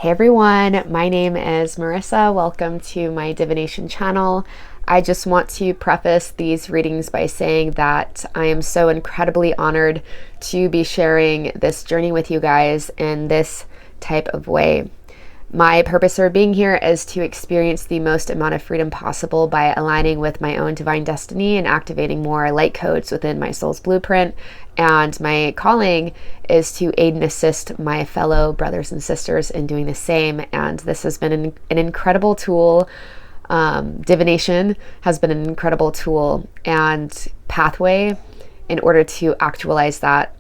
Hey everyone, my name is Marissa. Welcome to my divination channel. I just want to preface these readings by saying that I am so incredibly honored to be sharing this journey with you guys in this type of way. My purpose for being here is to experience the most amount of freedom possible by aligning with my own divine destiny and activating more light codes within my soul's blueprint. And my calling is to aid and assist my fellow brothers and sisters in doing the same. And this has been an incredible tool. Divination has been an incredible tool and pathway in order to actualize that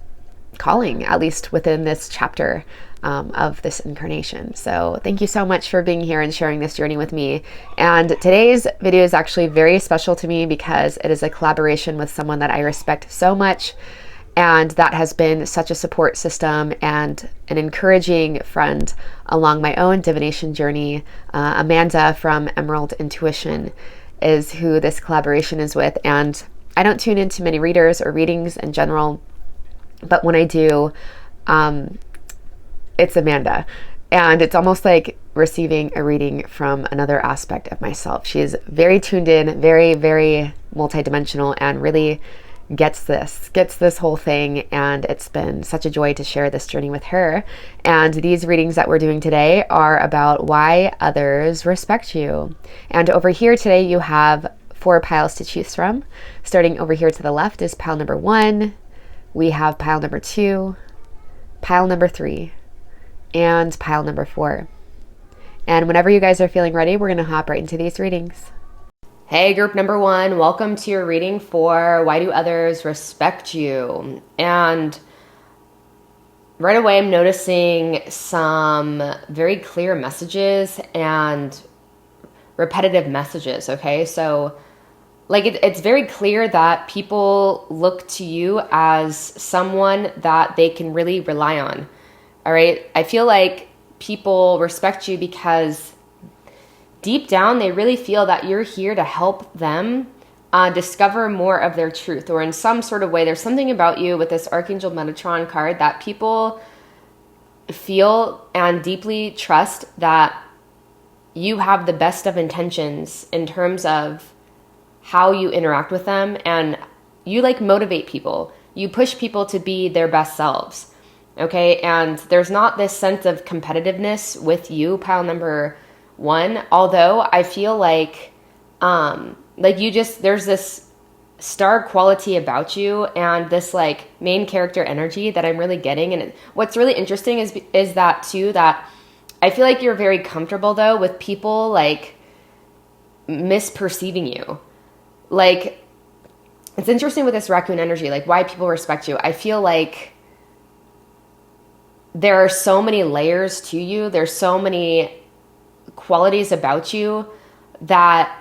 calling, at least within this chapter of this incarnation. So thank you so much for being here and sharing this journey with me. And today's video is actually very special to me because it is a collaboration with someone that I respect so much, and that has been such a support system and an encouraging friend along my own divination journey. Amanda from Emerald Intuition is who this collaboration is with. And I don't tune into many readers or readings in general, but when I do, it's Amanda. And it's almost like receiving a reading from another aspect of myself. She is very tuned in, very, very multidimensional, and really gets this whole thing. And it's been such a joy to share this journey with her. And these readings that we're doing today are about why others respect you. And over here today, you have 4 piles to choose from. Starting over here to the left is pile number 1. We have pile number 2, pile number 3, and pile number 4. And whenever you guys are feeling ready, we're going to hop right into these readings. Hey, group number 1, welcome to your reading for why do others respect you? And right away, I'm noticing some very clear messages and repetitive messages, okay? So like it's very clear that people look to you as someone that they can really rely on. All right. I feel like people respect you because deep down, they really feel that you're here to help them discover more of their truth, or in some sort of way, there's something about you with this Archangel Metatron card that people feel and deeply trust that you have the best of intentions in terms of how you interact with them, and you like motivate people. You push people to be their best selves. Okay. And there's not this sense of competitiveness with you, pile number 1. Although I feel like there's this star quality about you and this like main character energy that I'm really getting. And what's really interesting is that too, that I feel like you're very comfortable though with people like misperceiving you. Like, it's interesting with this raccoon energy, like why people respect you. I feel like there are so many layers to you. There's so many qualities about you that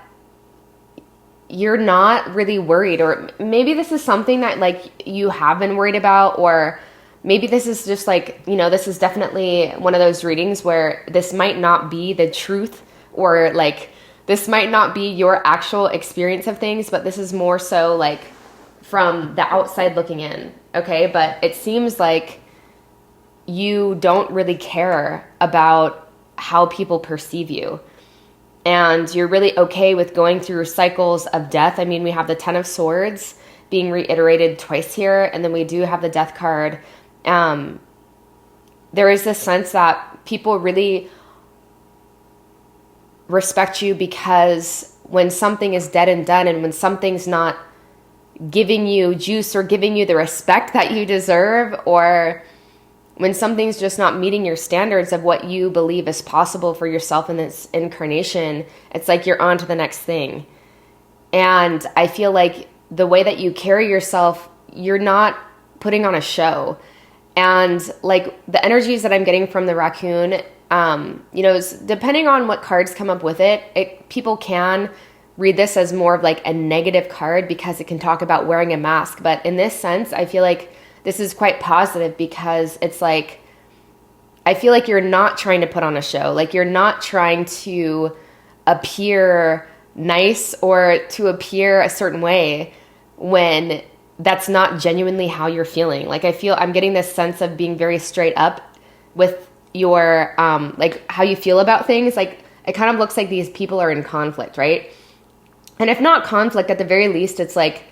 you're not really worried, or maybe this is something that like you have been worried about, or maybe this is just like, this is definitely one of those readings where this might not be the truth, or like this might not be your actual experience of things, but this is more so like from the outside looking in, okay? But it seems like you don't really care about how people perceive you. And you're really okay with going through cycles of death. I mean, we have the 10 of Swords being reiterated twice here, and then we do have the Death card. There is this sense that people really respect you because when something is dead and done, and when something's not giving you juice or giving you the respect that you deserve, or when something's just not meeting your standards of what you believe is possible for yourself in this incarnation, it's like you're on to the next thing. And I feel like the way that you carry yourself, you're not putting on a show. And like the energies that I'm getting from the raccoon, depending on what cards come up with it, people can read this as more of like a negative card because it can talk about wearing a mask. But in this sense, I feel like this is quite positive because it's like, I feel like you're not trying to put on a show. Like you're not trying to appear nice or to appear a certain way when that's not genuinely how you're feeling. Like I'm getting this sense of being very straight up with your, like how you feel about things. Like it kind of looks like these people are in conflict, right? And if not conflict, at the very least, it's like,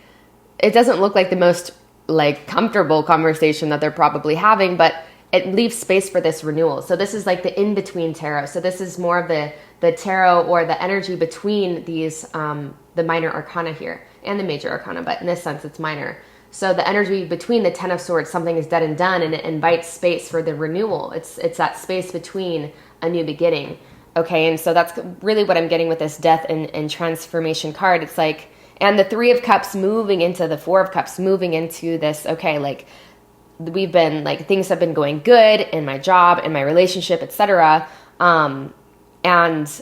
it doesn't look like the most like comfortable conversation that they're probably having, but it leaves space for this renewal. So this is like the in-between tarot. So this is more of the tarot or the energy between these, the minor arcana here and the major arcana, but in this sense, it's minor. So the energy between the Ten of Swords, something is dead and done, and it invites space for the renewal. It's that space between a new beginning. Okay, and so that's really what I'm getting with this death and transformation card. It's like, and the Three of Cups moving into the Four of Cups, moving into this, okay, like we've been, like things have been going good in my job, in my relationship, etc. And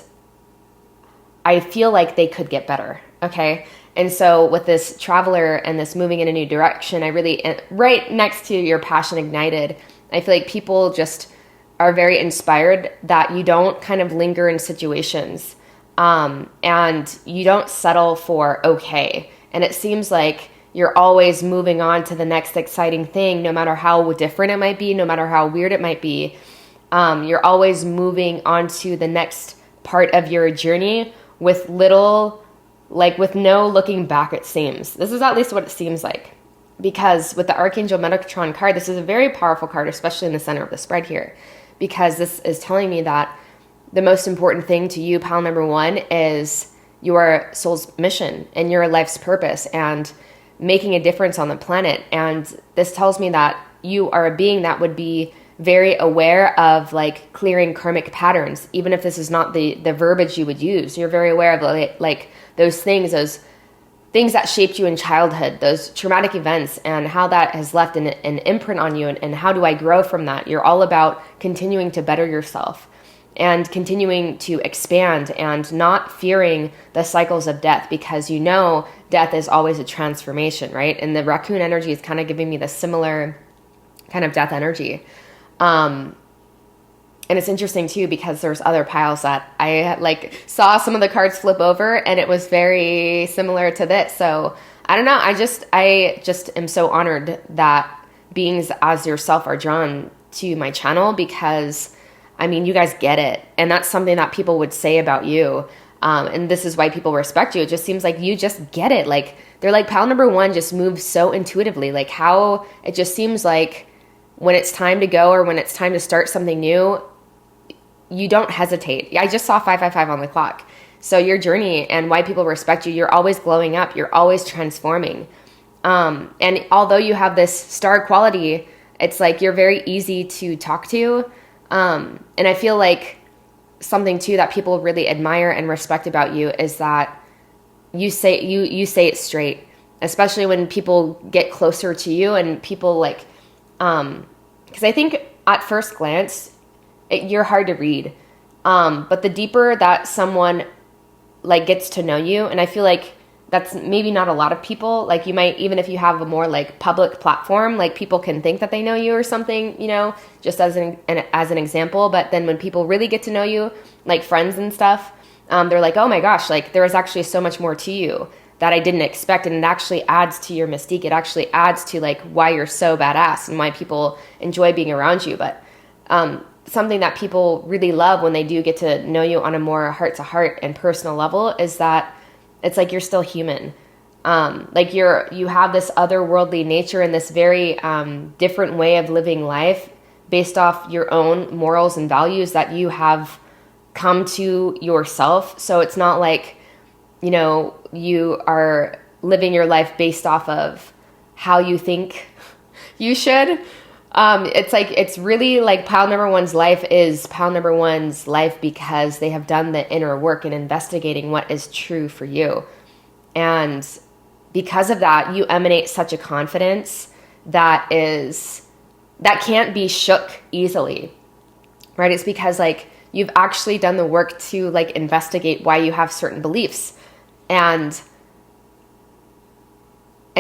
I feel like they could get better, okay? And so with this traveler and this moving in a new direction, I really, right next to your passion ignited, I feel like people just are very inspired that you don't kind of linger in situations, and you don't settle for okay. And it seems like you're always moving on to the next exciting thing, no matter how different it might be, no matter how weird it might be. You're always moving on to the next part of your journey with little, like with no looking back, it seems. This is at least what it seems like. Because with the Archangel Metatron card, this is a very powerful card, especially in the center of the spread here. Because this is telling me that the most important thing to you, pile number one, is your soul's mission and your life's purpose and making a difference on the planet. And this tells me that you are a being that would be very aware of like clearing karmic patterns, even if this is not the verbiage you would use. You're very aware of like those things that shaped you in childhood, those traumatic events, and how that has left an imprint on you, and how do I grow from that? You're all about continuing to better yourself and continuing to expand and not fearing the cycles of death, because you know death is always a transformation, right? And the raccoon energy is kind of giving me the similar kind of death energy. And it's interesting too, because there's other piles that I like saw some of the cards flip over and it was very similar to this. So I don't know. I just am so honored that beings as yourself are drawn to my channel, because I mean, you guys get it. And that's something that people would say about you. And this is why people respect you. It just seems like you just get it. Like they're like, pile number one just moves so intuitively. Like how it just seems like when it's time to go or when it's time to start something new, you don't hesitate. I just saw 555 on the clock. So your journey and why people respect you, you're always glowing up. You're always transforming. And although you have this star quality, it's like you're very easy to talk to. And I feel like something too that people really admire and respect about you is that you say it straight, especially when people get closer to you and people like, because I think at first glance, you're hard to read. But the deeper that someone like gets to know you, and I feel like that's maybe not a lot of people, like you might, even if you have a more like public platform, like people can think that they know you or something, you know, just as an example. But then when people really get to know you, like friends and stuff, they're like, oh my gosh, like there is actually so much more to you that I didn't expect. And it actually adds to your mystique. It actually adds to like why you're so badass and why people enjoy being around you. But, something that people really love when they do get to know you on a more heart-to-heart and personal level is that it's like you're still human. Like you have this otherworldly nature and this very different way of living life based off your own morals and values that you have come to yourself. So it's not like, you know, you are living your life based off of how you think you should. It's like, it's really like pile number one's life is pile number one's life because they have done the inner work in investigating what is true for you. And because of that, you emanate such a confidence that can't be shook easily, right? It's because like you've actually done the work to like investigate why you have certain beliefs. And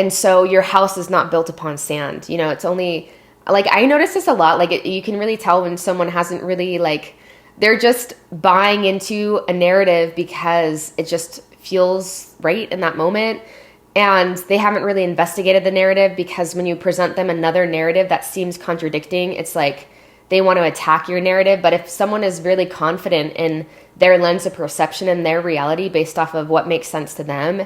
so your house is not built upon sand. You know, it's only... Like, I notice this a lot. Like, you can really tell when someone hasn't really, like, they're just buying into a narrative because it just feels right in that moment. And they haven't really investigated the narrative, because when you present them another narrative that seems contradicting, it's like they want to attack your narrative. But if someone is really confident in their lens of perception and their reality based off of what makes sense to them,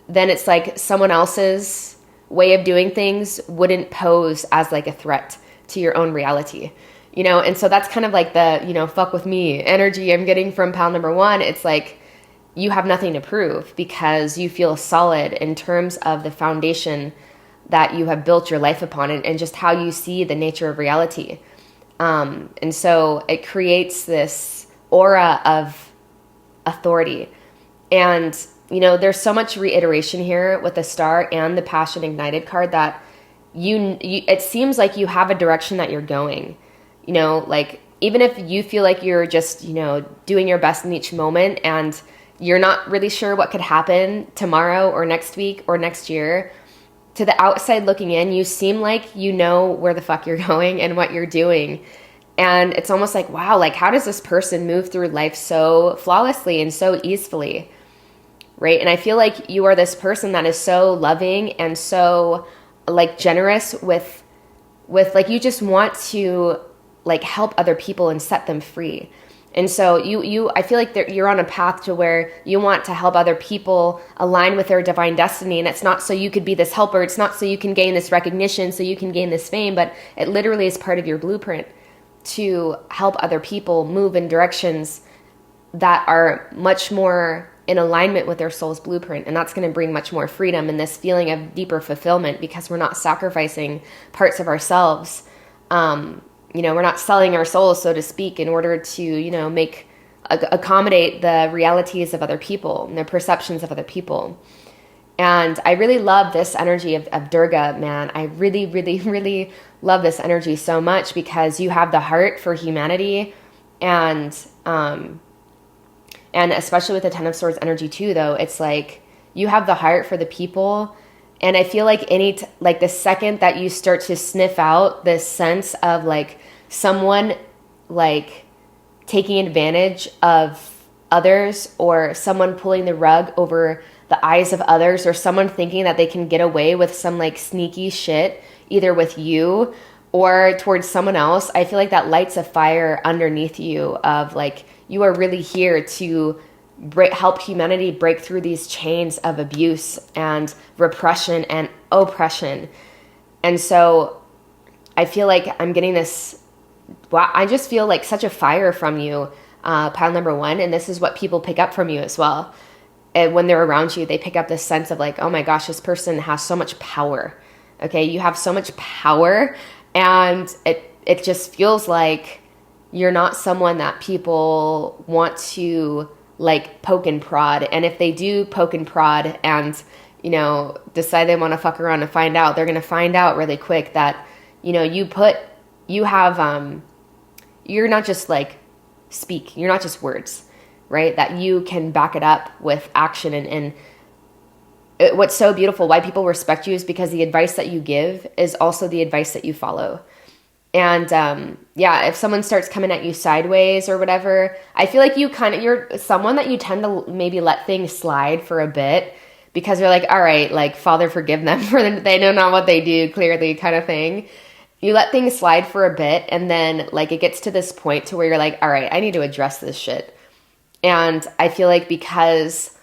then it's like someone else's way of doing things wouldn't pose as like a threat to your own reality, you know? And so that's kind of like the, you know, fuck with me energy I'm getting from pile number one. It's like, you have nothing to prove because you feel solid in terms of the foundation that you have built your life upon, and just how you see the nature of reality. And so it creates this aura of authority. And, you know, there's so much reiteration here with the star and the passion ignited card that you it seems like you have a direction that you're going, you know, like even if you feel like you're just, you know, doing your best in each moment and you're not really sure what could happen tomorrow or next week or next year, to the outside looking in, you seem like you know where the fuck you're going and what you're doing. And it's almost like, wow, like how does this person move through life so flawlessly and so easily, right? And I feel like you are this person that is so loving and so like generous with like, you just want to like help other people and set them free. And so I feel like you're on a path to where you want to help other people align with their divine destiny. And it's not so you could be this helper. It's not so you can gain this recognition, so you can gain this fame, but it literally is part of your blueprint to help other people move in directions that are much more in alignment with their soul's blueprint. And that's going to bring much more freedom and this feeling of deeper fulfillment because we're not sacrificing parts of ourselves. You know, we're not selling our souls, so to speak, in order to, you know, accommodate the realities of other people and the perceptions of other people. And I really love this energy of Durga, man. I really, really, really love this energy so much because you have the heart for humanity, and especially with the Ten of Swords energy too, though, it's like you have the heart for the people. And I feel like like the second that you start to sniff out this sense of like someone like taking advantage of others, or someone pulling the rug over the eyes of others, or someone thinking that they can get away with some like sneaky shit, either with you or towards someone else, I feel like that lights a fire underneath you of like, you are really here to help humanity break through these chains of abuse and repression and oppression. And so I feel like I'm getting this, wow, I just feel like such a fire from you, pile number one. And this is what people pick up from you as well. And when they're around you, they pick up this sense of like, oh my gosh, this person has so much power. Okay, you have so much power, and it just feels like you're not someone that people want to like poke and prod. And if they do poke and prod and, you know, decide they want to fuck around and find out, they're going to find out really quick that, you know, you have, you're not just like speak, you're not just words, right? That you can back it up with action. And what's so beautiful, why people respect you, is because the advice that you give is also the advice that you follow. And yeah, if someone starts coming at you sideways or whatever, I feel like you're someone that you tend to maybe let things slide for a bit because you're like, all right, like, Father, forgive them for they know not what they do, clearly, kind of thing. You let things slide for a bit, and then like it gets to this point to where you're like, all right, I need to address this shit. And I feel like because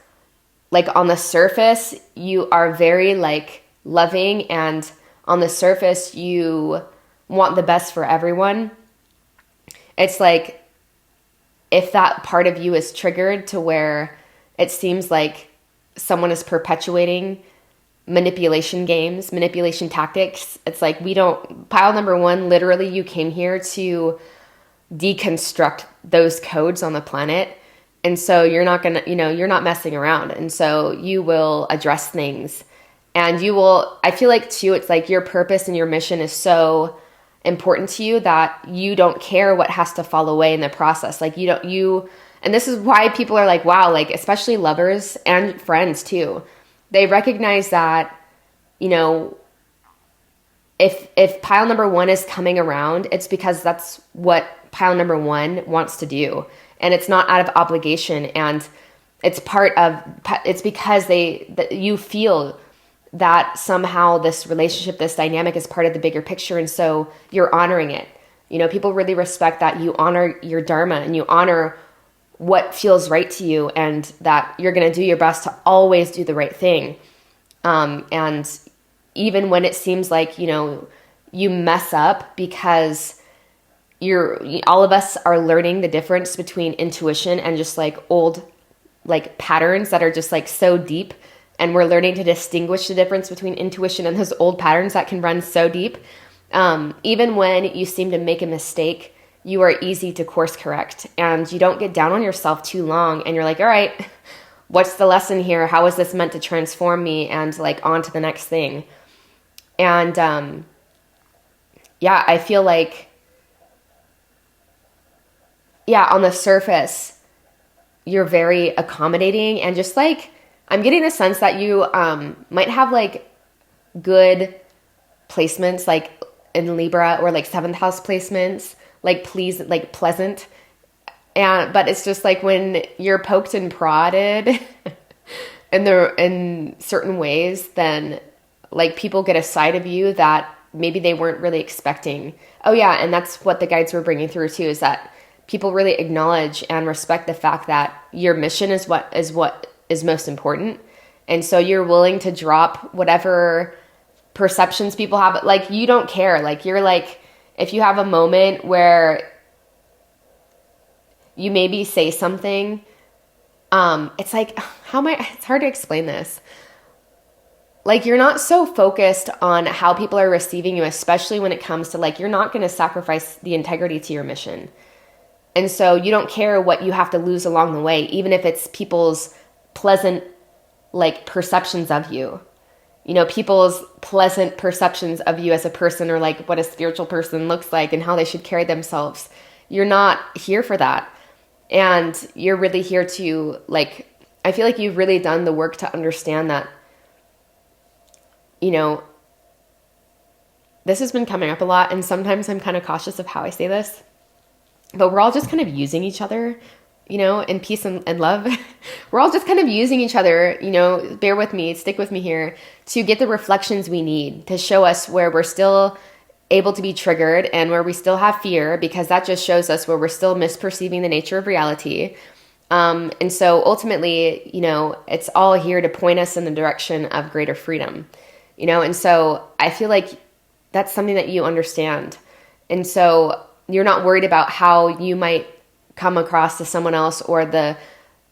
like on the surface, you are very like loving, and on the surface, you want the best for everyone. It's like if that part of you is triggered to where it seems like someone is perpetuating manipulation games, manipulation tactics, it's like pile number one, literally you came here to deconstruct those codes on the planet. And so you're not gonna, you're not messing around. And so you will address things, and I feel like too, it's like your purpose and your mission is so important to you that you don't care what has to fall away in the process. Like and this is why people are like, wow, like especially lovers and friends too. They recognize that, if pile number one is coming around, it's because that's what pile number one wants to do. And it's not out of obligation. And it's because you feel that somehow this relationship, this dynamic is part of the bigger picture. And so you're honoring it. People really respect that you honor your dharma and you honor what feels right to you, and that you're going to do your best to always do the right thing. And even when it seems like, you mess up, because all of us are learning the difference between intuition and just like old, like patterns that are just like so deep. And we're learning to distinguish the difference between intuition and those old patterns that can run so deep. Even when you seem to make a mistake, you are easy to course correct, and you don't get down on yourself too long. And you're like, all right, what's the lesson here? How is this meant to transform me? And like on to the next thing. And, I feel like, on the surface, you're very accommodating, and just like, I'm getting the sense that you, might have like good placements, like in Libra, or like 7th house placements, like pleasant. But it's just like when you're poked and prodded in certain ways, then like people get a side of you that maybe they weren't really expecting. Oh yeah. And that's what the guides were bringing through too, is that people really acknowledge and respect the fact that your mission is what is most important. And so you're willing to drop whatever perceptions people have. Like, you don't care. Like, you're like, if you have a moment where you maybe say something, it's like, it's hard to explain this. Like, you're not so focused on how people are receiving you, especially when it comes to like, you're not going to sacrifice the integrity to your mission. And so you don't care what you have to lose along the way, even if it's people's pleasant, like, perceptions of you. People's pleasant perceptions of you as a person, or like what a spiritual person looks like and how they should carry themselves. You're not here for that. And you're really here to, like, I feel like you've really done the work to understand that, this has been coming up a lot. And sometimes I'm kind of cautious of how I say this, but we're all just kind of using each other, in peace and love. We're all just kind of using each other, bear with me, stick with me here, to get the reflections we need to show us where we're still able to be triggered and where we still have fear, because that just shows us where we're still misperceiving the nature of reality. And so ultimately, it's all here to point us in the direction of greater freedom, and so I feel like that's something that you understand. And so you're not worried about how you might come across to someone else, or the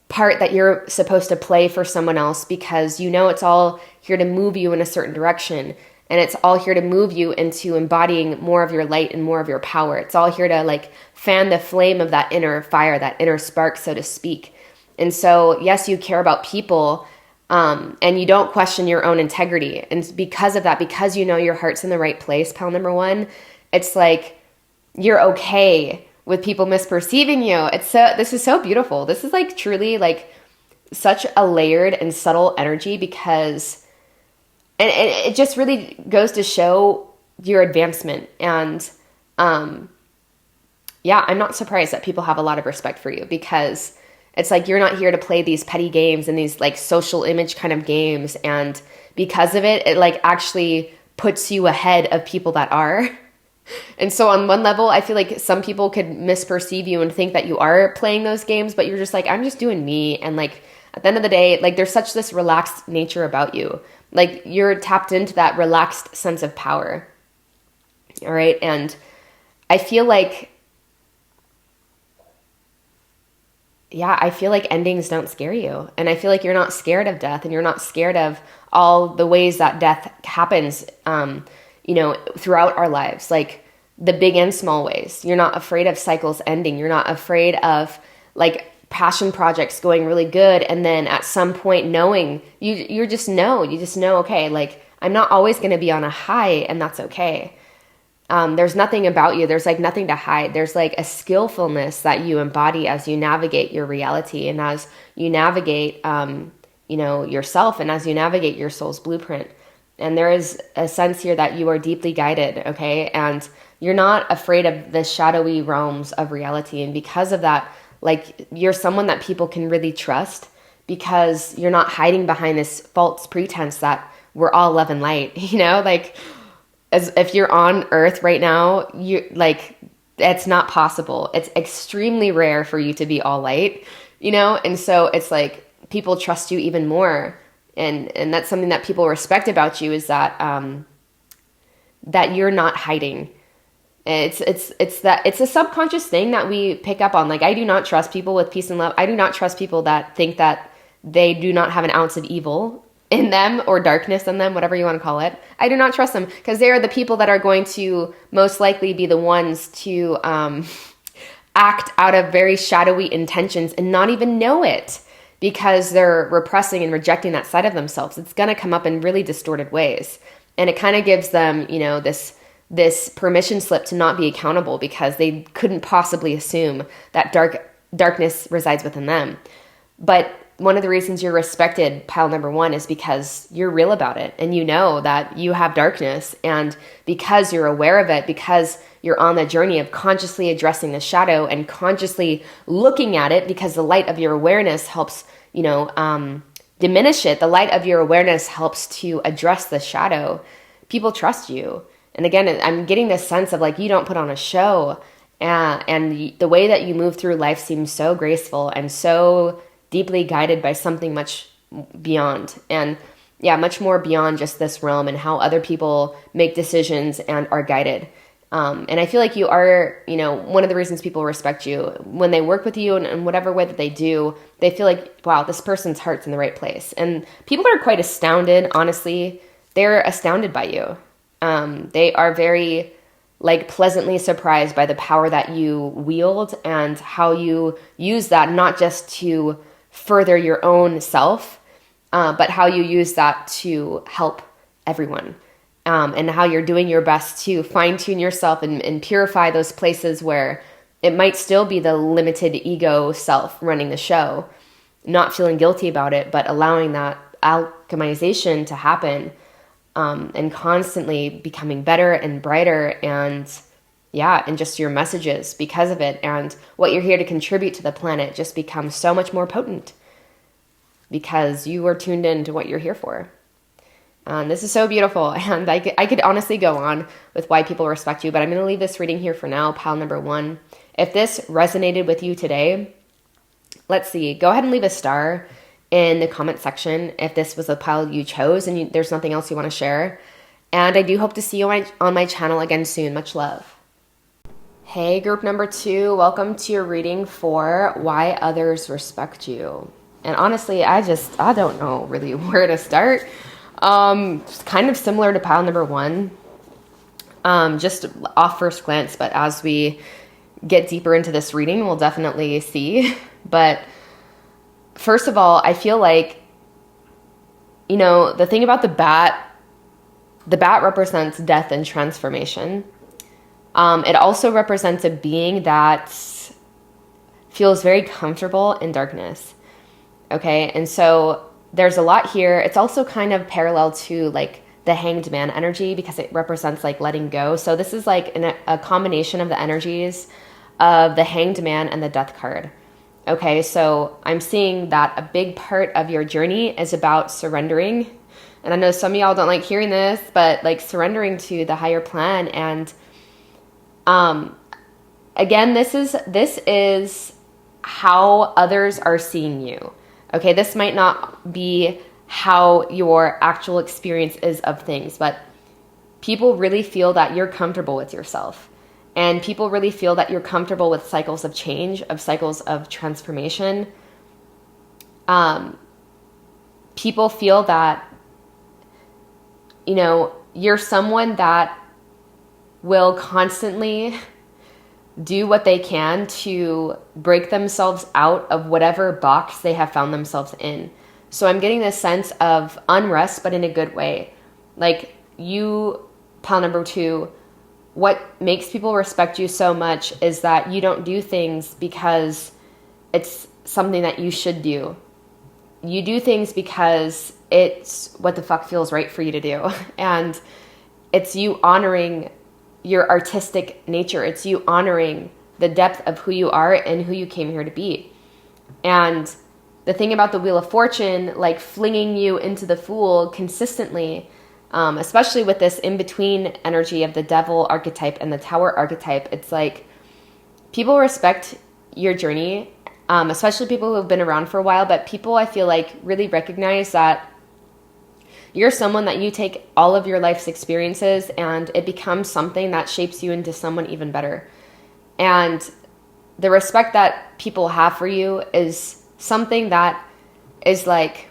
part that you're supposed to play for someone else, because it's all here to move you in a certain direction. And it's all here to move you into embodying more of your light and more of your power. It's all here to like fan the flame of that inner fire, that inner spark, so to speak. And so, yes, you care about people, and you don't question your own integrity. And because of that, because your heart's in the right place, pal number one, it's like you're okay with people misperceiving you. This is so beautiful. This is like truly like such a layered and subtle energy, because, and it just really goes to show your advancement. And, I'm not surprised that people have a lot of respect for you, because it's like, you're not here to play these petty games and these like social image kind of games. And because of it, it like actually puts you ahead of people that are. And so on one level, I feel like some people could misperceive you and think that you are playing those games, but you're just like, I'm just doing me. And like, at the end of the day, like, there's such this relaxed nature about you. Like, you're tapped into that relaxed sense of power. All right. And I feel like, endings don't scare you. And I feel like you're not scared of death, and you're not scared of all the ways that death happens, throughout our lives, like the big and small ways. You're not afraid of cycles ending. You're not afraid of like passion projects going really good, and then at some point knowing, you just know, okay, like, I'm not always going to be on a high, and that's okay. There's nothing about you. There's like nothing to hide. There's like a skillfulness that you embody as you navigate your reality, and as you navigate, yourself, and as you navigate your soul's blueprint. And there is a sense here that you are deeply guided, okay? And you're not afraid of the shadowy realms of reality. And because of that, like, you're someone that people can really trust, because you're not hiding behind this false pretense that we're all love and light, like, as if you're on earth right now, you like, It's not possible. It's extremely rare for you to be all light, you know? And so it's like people trust you even more. And that's something that people respect about you, is that that you're not hiding. It's a subconscious thing that we pick up on. Like, I do not trust people with peace and love. I do not trust people that think that they do not have an ounce of evil in them, or darkness in them, whatever you want to call it. I do not trust them, because they are the people that are going to most likely be the ones to act out of very shadowy intentions and not even know it, because they're repressing and rejecting that side of themselves. It's going to come up in really distorted ways. And it kind of gives them, you know, this permission slip to not be accountable, because they couldn't possibly assume that darkness resides within them. But one of the reasons you're respected, pile number one, is because you're real about it, and you know that you have darkness, and because you're aware of it, because you're on the journey of consciously addressing the shadow and consciously looking at it, because the light of your awareness helps, you know, diminish it. The light of your awareness helps to address the shadow. People trust you. And again, I'm getting this sense of like, you don't put on a show, and the way that you move through life seems so graceful and so deeply guided by something much beyond. And yeah, much more beyond just this realm and how other people make decisions and are guided. And I feel like you are, you know, one of the reasons people respect you when they work with you in whatever way that they do, they feel like, wow, this person's heart's in the right place. And people are quite astounded, honestly. They're astounded by you. They are very like pleasantly surprised by the power that you wield and how you use that, not just to further your own self, but how you use that to help everyone, and how you're doing your best to fine-tune yourself and purify those places where it might still be the limited ego self running the show, not feeling guilty about it, but allowing that alchemization to happen, and constantly becoming better and brighter, and yeah, and just your messages because of it, and what you're here to contribute to the planet just becomes so much more potent because you are tuned in to what you're here for. And this is so beautiful, and I could honestly go on with why people respect you, but I'm going to leave this reading here for now, pile number one. If this resonated with you today, let's see, go ahead and leave a star in the comment section if this was a pile you chose and there's nothing else you want to share. And I do hope to see you on my channel again soon. Much love. Hey, group number 2, welcome to your reading for why others respect you. And honestly, I don't know really where to start. It's kind of similar to pile number 1, just off first glance, but as we get deeper into this reading, we'll definitely see. But first of all, I feel like, you know, the thing about the bat represents death and transformation. It also represents a being that feels very comfortable in darkness. Okay, and so there's a lot here. It's also kind of parallel to like the Hanged Man energy because it represents like letting go. So this is like a combination of the energies of the Hanged Man and the Death card. Okay, so I'm seeing that a big part of your journey is about surrendering. And I know some of y'all don't like hearing this, but like surrendering to the higher plan. And again, this is how others are seeing you. Okay, this might not be how your actual experience is of things, but people really feel that you're comfortable with yourself. And people really feel that you're comfortable with cycles of change, of cycles of transformation. People feel that, you know, you're someone that will constantly do what they can to break themselves out of whatever box they have found themselves in. So I'm getting this sense of unrest, but in a good way. Like you, pile number 2, what makes people respect you so much is that you don't do things because it's something that you should do. You do things because it's what the fuck feels right for you to do. And it's you honoring your artistic nature. It's you honoring the depth of who you are and who you came here to be. And the thing about the Wheel of Fortune, like flinging you into the Fool consistently, especially with this in-between energy of the Devil archetype and the Tower archetype, it's like people respect your journey, especially people who have been around for a while, but people, I feel like, really recognize that you're someone that you take all of your life's experiences and it becomes something that shapes you into someone even better. And the respect that people have for you is something that is like,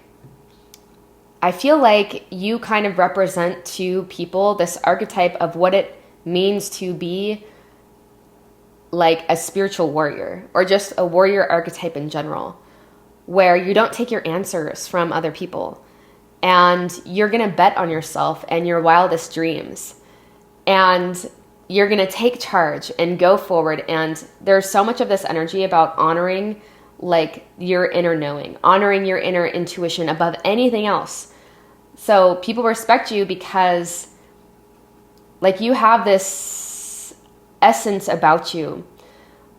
I feel like you kind of represent to people this archetype of what it means to be like a spiritual warrior, or just a warrior archetype in general, where you don't take your answers from other people. And you're going to bet on yourself and your wildest dreams. And you're going to take charge and go forward. And there's so much of this energy about honoring like your inner knowing, honoring your inner intuition above anything else. So people respect you because like you have this essence about you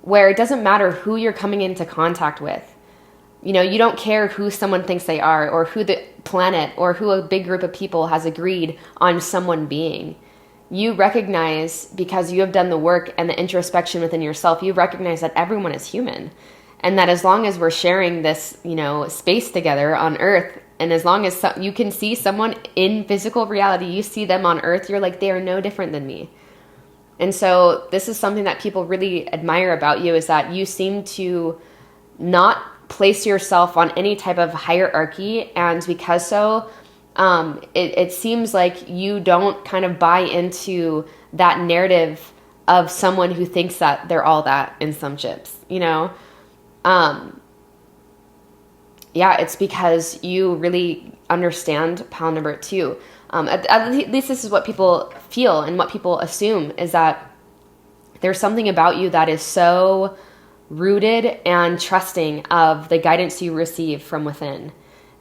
where it doesn't matter who you're coming into contact with. You know, you don't care who someone thinks they are, or who the planet or who a big group of people has agreed on someone being. You recognize, because you have done the work and the introspection within yourself, you recognize that everyone is human. And that as long as we're sharing this, you know, space together on Earth, and as long as you can see someone in physical reality, you see them on Earth, you're like, they are no different than me. And so this is something that people really admire about you, is that you seem to not place yourself on any type of hierarchy. And because so, it seems like you don't kind of buy into that narrative of someone who thinks that they're all that in some ships, you know? Yeah, it's because you really understand pile number 2. At least this is what people feel and what people assume, is that there's something about you that is so rooted and trusting of the guidance you receive from within.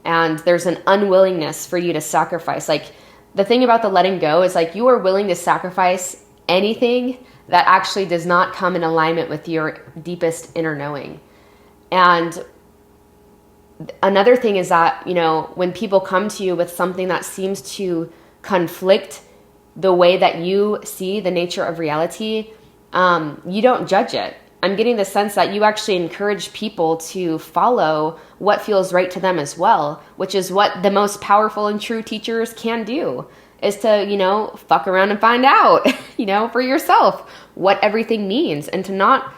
And there's an unwillingness for you to sacrifice. Like, the thing about the letting go is like you are willing to sacrifice anything that actually does not come in alignment with your deepest inner knowing. And another thing is that, you know, when people come to you with something that seems to conflict the way that you see the nature of reality, you don't judge it. I'm getting the sense that you actually encourage people to follow what feels right to them as well, which is what the most powerful and true teachers can do, is to, you know, fuck around and find out, you know, for yourself what everything means, and to not,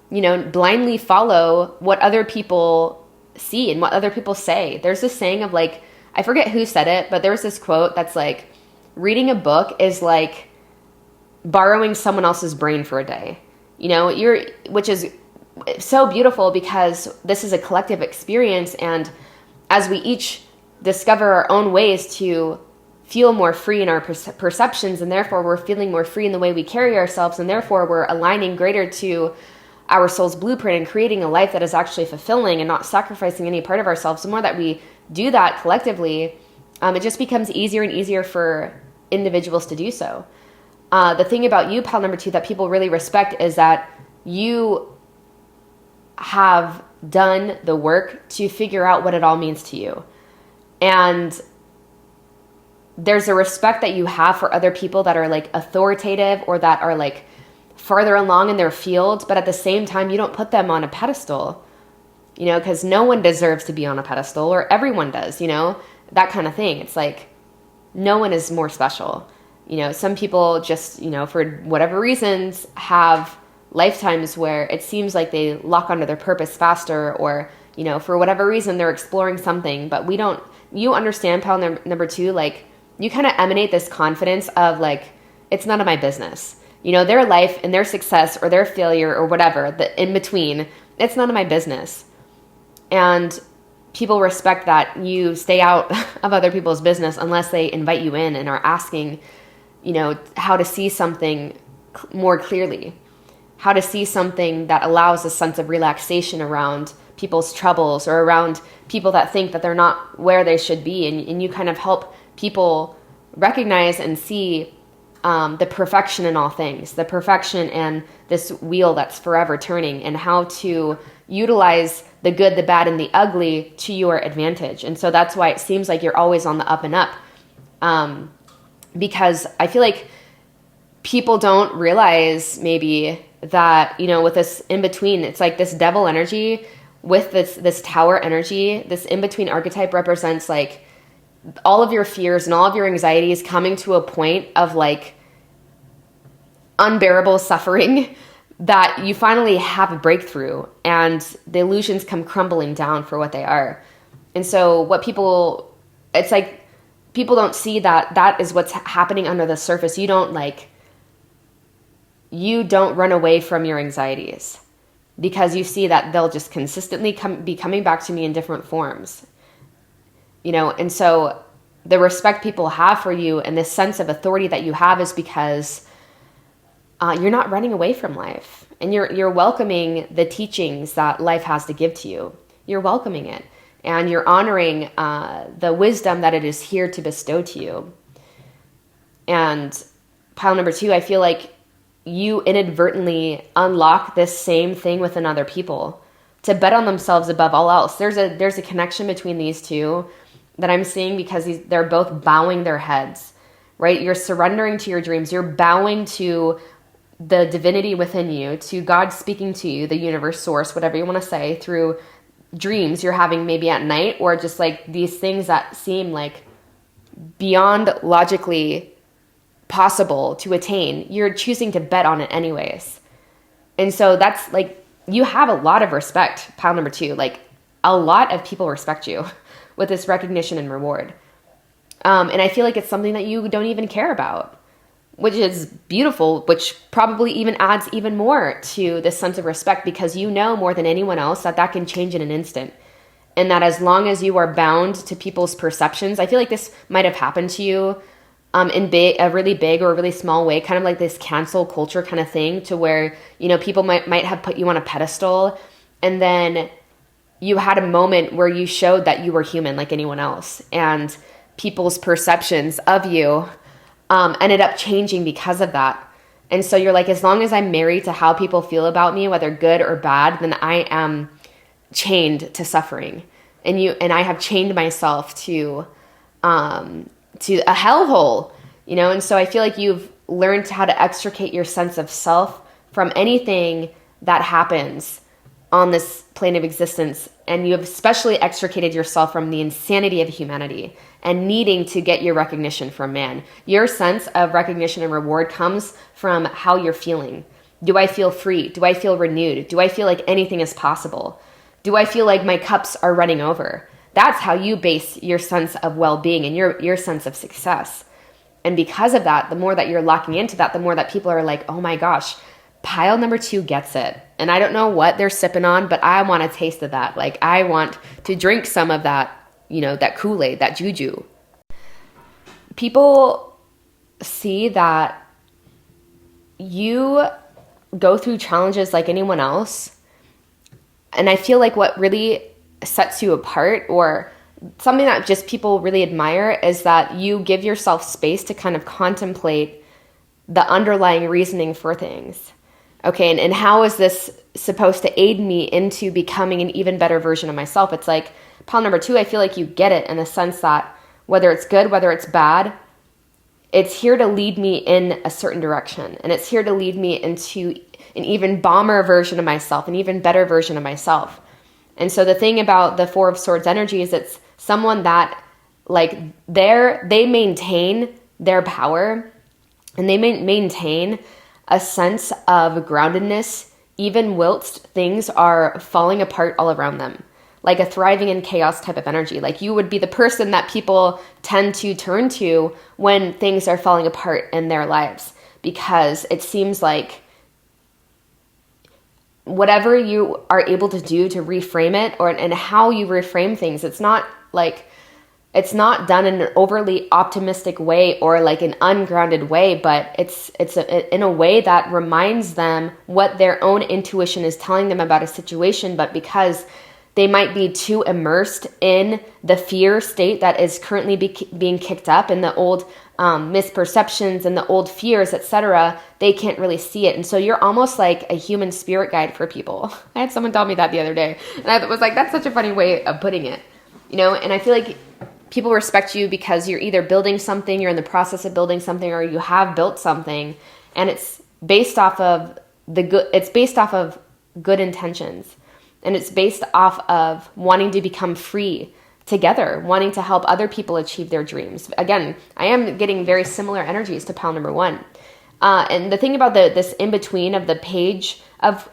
you know, blindly follow what other people see and what other people say. There's this saying of like, I forget who said it, but there was this quote that's like, reading a book is like borrowing someone else's brain for a day. You know, which is so beautiful, because this is a collective experience. And as we each discover our own ways to feel more free in our perceptions, and therefore we're feeling more free in the way we carry ourselves, and therefore we're aligning greater to our soul's blueprint and creating a life that is actually fulfilling and not sacrificing any part of ourselves, the more that we do that collectively, it just becomes easier and easier for individuals to do so. The thing about you, pile number 2, that people really respect is that you have done the work to figure out what it all means to you. And there's a respect that you have for other people that are like authoritative, or that are like farther along in their field, but at the same time, you don't put them on a pedestal, you know, because no one deserves to be on a pedestal, or everyone does, you know, that kind of thing. It's like, no one is more special. You know, some people just, you know, for whatever reasons, have lifetimes where it seems like they lock onto their purpose faster, or, you know, for whatever reason, they're exploring something. But we don't, you understand, pile number 2, like, you kind of emanate this confidence of like, it's none of my business. You know, their life and their success or their failure or whatever, the in between, it's none of my business. And people respect that you stay out of other people's business unless they invite you in and are asking, you know, how to see something more clearly, how to see something that allows a sense of relaxation around people's troubles, or around people that think that they're not where they should be. And you kind of help people recognize and see the perfection in all things, the perfection and this wheel that's forever turning, and how to utilize the good, the bad, and the ugly to your advantage. And so that's why it seems like you're always on the up and up. Because I feel like people don't realize maybe that, you know, with this in between, it's like this devil energy with this tower energy. This in between archetype represents like all of your fears and all of your anxieties coming to a point of like unbearable suffering that you finally have a breakthrough and the illusions come crumbling down for what they are. And so what people, it's like people don't see that that is what's happening under the surface. You don't run away from your anxieties because you see that they'll just consistently be coming back to me in different forms, you know? And so the respect people have for you and this sense of authority that you have is because you're not running away from life, and you're welcoming the teachings that life has to give to you. You're welcoming it, and you're honoring the wisdom that it is here to bestow to you. And pile number 2, I feel like you inadvertently unlock this same thing within other people to bet on themselves above all else. There's a connection between these two that I'm seeing because they're both bowing their heads, right? You're surrendering to your dreams. You're bowing to the divinity within you, to God speaking to you, the universe, source, whatever you want to say, through dreams you're having maybe at night, or just like these things that seem like beyond logically possible to attain. You're choosing to bet on it anyways. And so that's like, you have a lot of respect, pile number 2. Like a lot of people respect you with this recognition and reward. And I feel like it's something that you don't even care about, which is beautiful, which probably even adds even more to this sense of respect, because you know more than anyone else that that can change in an instant. And that as long as you are bound to people's perceptions, I feel like this might have happened to you in a really big or a really small way, kind of like this cancel culture kind of thing, to where, you know, people might have put you on a pedestal, and then you had a moment where you showed that you were human like anyone else, and people's perceptions of you ended up changing because of that. And so you're like, as long as I'm married to how people feel about me, whether good or bad, then I am chained to suffering. And I have chained myself to a hellhole, you know? And so I feel like you've learned how to extricate your sense of self from anything that happens on this plane of existence. And you have especially extricated yourself from the insanity of humanity and needing to get your recognition from man. Your sense of recognition and reward comes from how you're feeling. Do I feel free? Do I feel renewed? Do I feel like anything is possible? Do I feel like my cups are running over? That's how you base your sense of well-being and your sense of success. And because of that, the more that you're locking into that, the more that people are like, oh my gosh, pile number 2 gets it. And I don't know what they're sipping on, but I want a taste of that. Like, I want to drink some of that, you know, that Kool-Aid, that juju. People see that you go through challenges like anyone else. And I feel like what really sets you apart, or something that just people really admire, is that you give yourself space to kind of contemplate the underlying reasoning for things. Okay, and how is this supposed to aid me into becoming an even better version of myself? It's like, pile number 2, I feel like you get it in the sense that whether it's good, whether it's bad, it's here to lead me in a certain direction. And it's here to lead me into an even bomber version of myself, an even better version of myself. And so the thing about the 4 of Swords energy is it's someone that, like, they maintain their power, and they maintain a sense of groundedness even whilst things are falling apart all around them, like a thriving in chaos type of energy. Like, you would be the person that people tend to turn to when things are falling apart in their lives, because it seems like whatever you are able to do to reframe it, and how you reframe things, it's not done in an overly optimistic way or like an ungrounded way, but it's in a way that reminds them what their own intuition is telling them about a situation. But because they might be too immersed in the fear state that is currently being kicked up, in the old misperceptions and the old fears, etc., they can't really see it. And so you're almost like a human spirit guide for people. I had someone tell me that the other day, and I was like, that's such a funny way of putting it, you know? And I feel like people respect you because you're either building something, you're in the process of building something, or you have built something, and it's based off of it's based off of good intentions. And it's based off of wanting to become free together, wanting to help other people achieve their dreams. Again, I am getting very similar energies to pile number 1. And the thing about this in between of the page of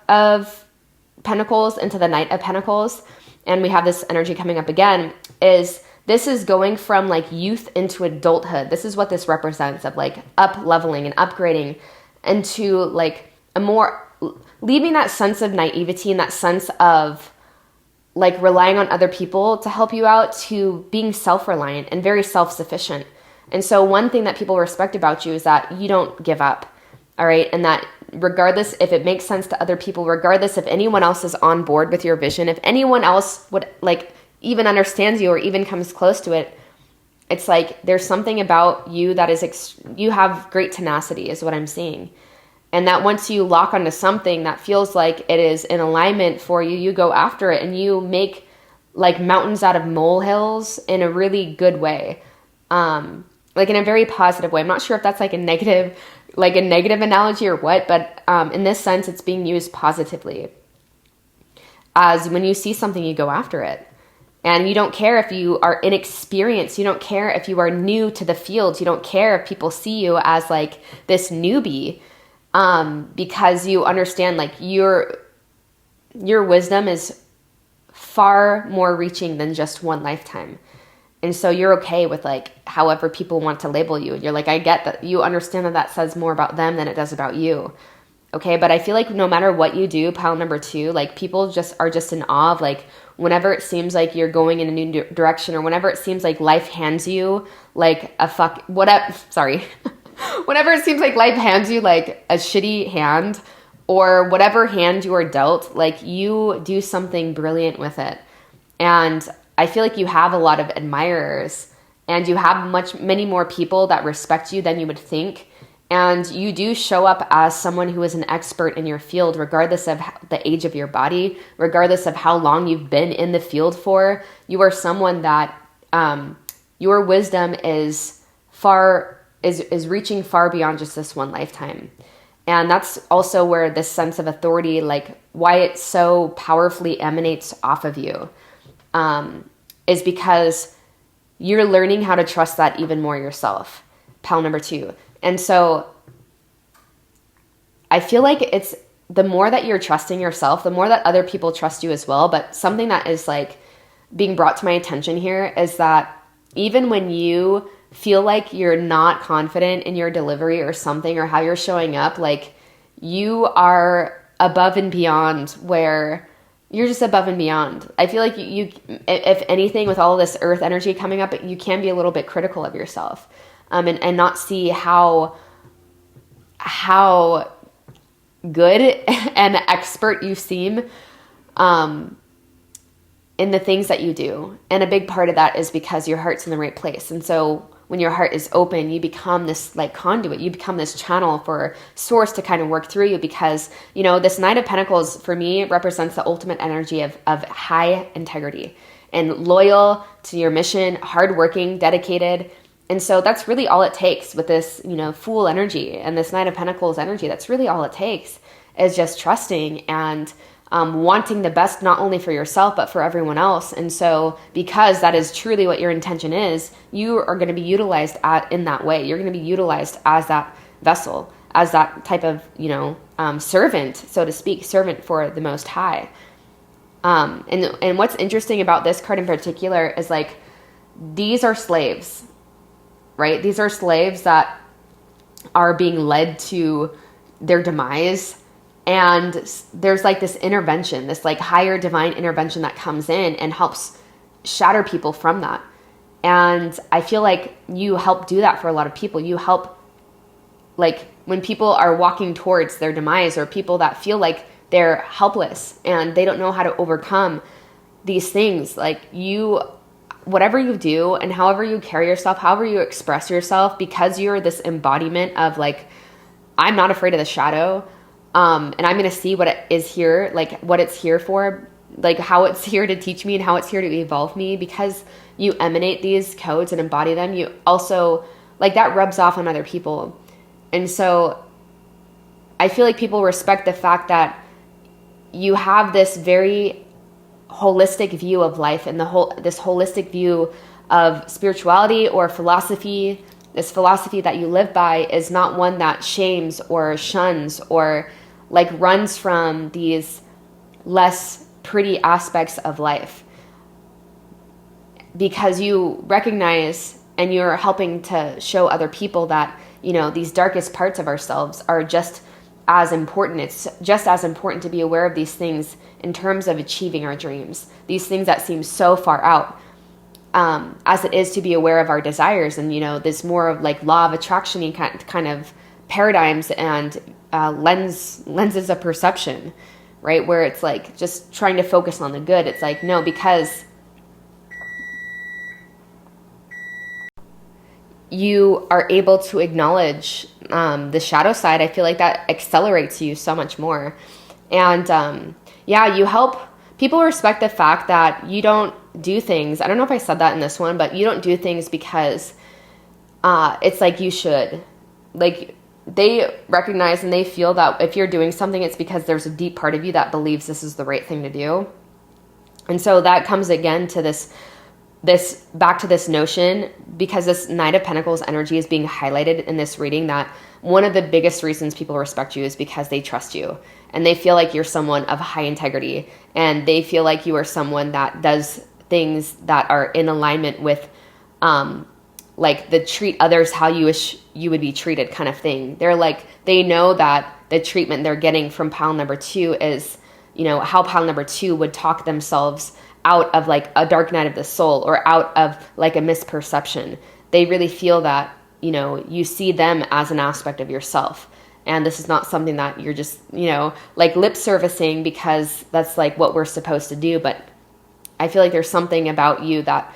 Pentacles into the Knight of Pentacles, and we have this energy coming up again, is this is going from like youth into adulthood. This is what this represents, of like up leveling and upgrading into like a more, leaving that sense of naivety and that sense of like relying on other people to help you out, to being self-reliant and very self-sufficient. And so one thing that people respect about you is that you don't give up, all right? And that regardless if it makes sense to other people, regardless if anyone else is on board with your vision, if anyone else would like even understands you or even comes close to it, it's like there's something about you that is, you have great tenacity is what I'm seeing. And that once you lock onto something that feels like it is in alignment for you, you go after it and you make like mountains out of molehills in a really good way. Like in a very positive way. I'm not sure if that's like a negative analogy or what, but in this sense, it's being used positively. As when you see something, you go after it. And you don't care if you are inexperienced. You don't care if you are new to the field. You don't care if people see you as like this newbie. Because you understand like your wisdom is far more reaching than just one lifetime. And so you're okay with like however people want to label you. You're like, I get that. You understand that says more about them than it does about you. Okay, but I feel like no matter what you do, pile number 2, like people are just in awe of like whenever it seems like you're going in a new direction, or whenever it seems like life hands you like whenever it seems like life hands you like a shitty hand, or whatever hand you are dealt, like you do something brilliant with it. And I feel like you have a lot of admirers, and you have many more people that respect you than you would think. And you do show up as someone who is an expert in your field, regardless of the age of your body, regardless of how long you've been in the field for. You are someone that your wisdom is reaching far beyond just this one lifetime. And that's also where this sense of authority, like why it so powerfully emanates off of you, is because you're learning how to trust that even more yourself. Pile number 2. And so I feel like it's the more that you're trusting yourself, the more that other people trust you as well. But something that is like being brought to my attention here is that even when you feel like you're not confident in your delivery or something, or how you're showing up, like you are above and beyond, where you're just above and beyond. I feel like you if anything, with all of this earth energy coming up, you can be a little bit critical of yourself, and not see how good and expert you seem in the things that you do. And a big part of that is because your heart's in the right place. And so when your heart is open, you become this like conduit. You become this channel for source to kind of work through you, because, you know, this Knight of Pentacles for me represents the ultimate energy of high integrity and loyal to your mission, hardworking, dedicated. And so that's really all it takes with this, you know, Fool energy and this Knight of Pentacles energy. That's really all it takes, is just trusting and wanting the best, not only for yourself, but for everyone else. And so because that is truly what your intention is, you are going to be utilized in that way. You're going to be utilized as that vessel, as that type of, you know, servant, so to speak, servant for the Most High. And what's interesting about this card in particular is like, these are slaves, right? These are slaves that are being led to their demise. And there's like this intervention, this like higher divine intervention that comes in and helps shatter people from that. And I feel like you help do that for a lot of people. You help, like when people are walking towards their demise, or people that feel like they're helpless and they don't know how to overcome these things, like you, whatever you do and however you carry yourself, however you express yourself, because you're this embodiment of like, I'm not afraid of the shadow. And I'm going to see what it is here, like what it's here for, like how it's here to teach me and how it's here to evolve me. Because you emanate these codes and embody them, you also, like that rubs off on other people. And so I feel like people respect the fact that you have this very holistic view of life, and this holistic view of spirituality or philosophy. This philosophy that you live by is not one that shames or shuns or like runs from these less pretty aspects of life, because you recognize and you're helping to show other people that, you know, these darkest parts of ourselves are just as important. It's just as important to be aware of these things in terms of achieving our dreams, these things that seem so far out, as it is to be aware of our desires. And, you know, this more of like law of attraction kind of paradigms and lenses of perception, right? Where it's like just trying to focus on the good. It's like, no, because you are able to acknowledge the shadow side, I feel like that accelerates you so much more. And yeah, you help people respect the fact that you don't do things. I don't know if I said that in this one, but you don't do things because it's like you should. Like, they recognize and they feel that if you're doing something, it's because there's a deep part of you that believes this is the right thing to do. And so that comes again to this back to this notion, because this Knight of Pentacles energy is being highlighted in this reading, that one of the biggest reasons people respect you is because they trust you and they feel like you're someone of high integrity, and they feel like you are someone that does things that are in alignment with like the treat others how you wish you would be treated kind of thing. They're like, they know that the treatment they're getting from pile number 2 is, you know, how pile number 2 would talk themselves out of like a dark night of the soul or out of like a misperception. They really feel that, you know, you see them as an aspect of yourself. And this is not something that you're just, you know, like lip servicing because that's like what we're supposed to do. But I feel like there's something about you that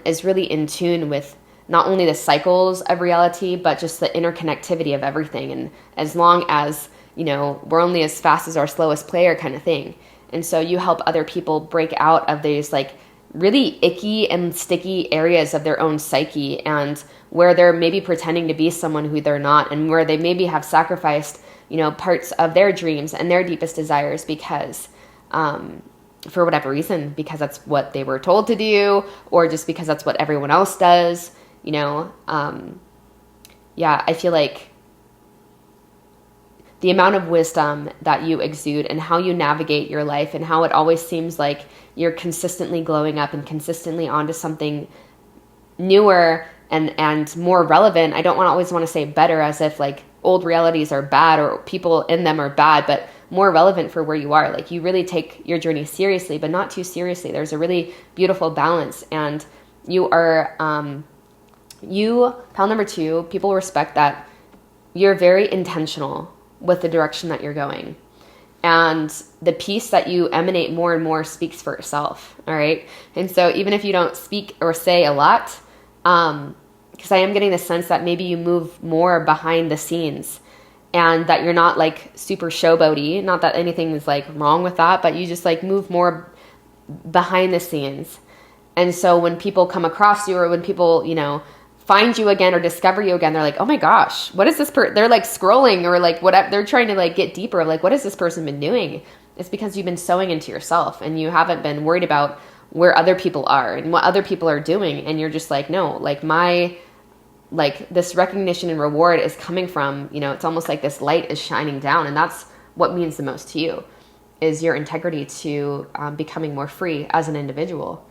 is really in tune with not only the cycles of reality, but just the interconnectivity of everything. And as long as, you know, we're only as fast as our slowest player kind of thing. And so you help other people break out of these like really icky and sticky areas of their own psyche, and where they're maybe pretending to be someone who they're not, and where they maybe have sacrificed, you know, parts of their dreams and their deepest desires because, for whatever reason, because that's what they were told to do, or just because that's what everyone else does, you know. Yeah, I feel like the amount of wisdom that you exude and how you navigate your life, and how it always seems like you're consistently glowing up and consistently onto something newer and more relevant. I don't always want to say better, as if like old realities are bad or people in them are bad, but more relevant for where you are. Like, you really take your journey seriously, but not too seriously. There's a really beautiful balance, and you are, pile number 2, people respect that you're very intentional with the direction that you're going. And the peace that you emanate more and more speaks for itself. All right. And so even if you don't speak or say a lot, because I am getting the sense that maybe you move more behind the scenes, and that you're not like super showboaty. Not that anything is like wrong with that, but you just like move more behind the scenes. And so when people come across you, or when people, you know, find you again or discover you again, they're like, oh my gosh, what is this they're like scrolling, or like whatever, they're trying to like get deeper, like, what has this person been doing? It's because you've been sowing into yourself, and you haven't been worried about where other people are and what other people are doing. And you're just like, no, like this recognition and reward is coming from, you know, it's almost like this light is shining down, and that's what means the most to you, is your integrity to becoming more free as an individual.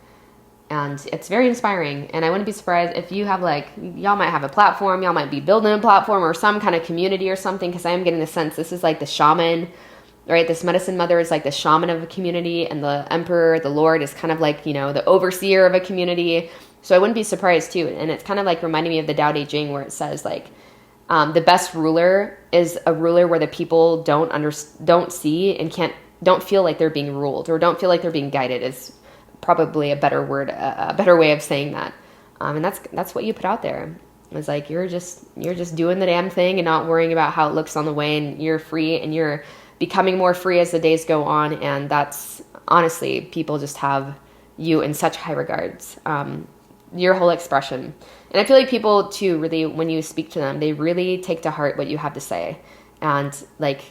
And it's very inspiring. And I wouldn't be surprised if you have like, y'all might have a platform, y'all might be building a platform or some kind of community or something, because I am getting the sense this is like the shaman, right? This medicine mother is like the shaman of a community, and the emperor, the lord, is kind of like, you know, the overseer of a community. So I wouldn't be surprised too. And it's kind of like reminding me of the Tao Te Ching, where it says like, the best ruler is a ruler where the people don't see and don't feel like they're being ruled, or don't feel like they're being guided, is probably a better word, a better way of saying that. And that's what you put out there. It's like, you're just doing the damn thing and not worrying about how it looks on the way, and you're free, and you're becoming more free as the days go on. And that's honestly, people just have you in such high regards. Your whole expression. And I feel like people too, really, when you speak to them, they really take to heart what you have to say. And like,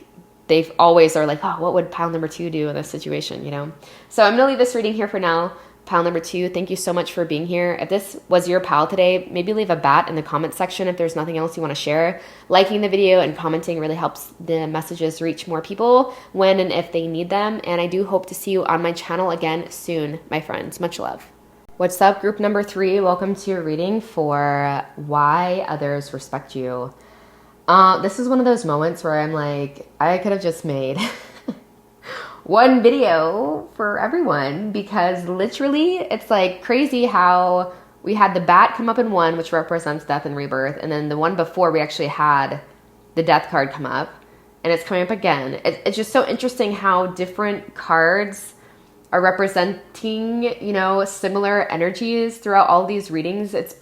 they've always are like, oh, what would pile number 2 do in this situation, you know? So I'm gonna leave this reading here for now. Pile number 2, thank you so much for being here. If this was your pile today, maybe leave a bat in the comment section if there's nothing else you want to share. Liking the video and commenting really helps the messages reach more people when and if they need them. And I do hope to see you on my channel again soon, my friends. Much love. What's up, group number 3? Welcome to your reading for why others respect you. This is one of those moments where I'm like, I could have just made one video for everyone, because literally it's like crazy how we had the bat come up in 1, which represents death and rebirth. And then the one before, we actually had the death card come up, and it's coming up again. It's just so interesting how different cards are representing, you know, similar energies throughout all these readings. It's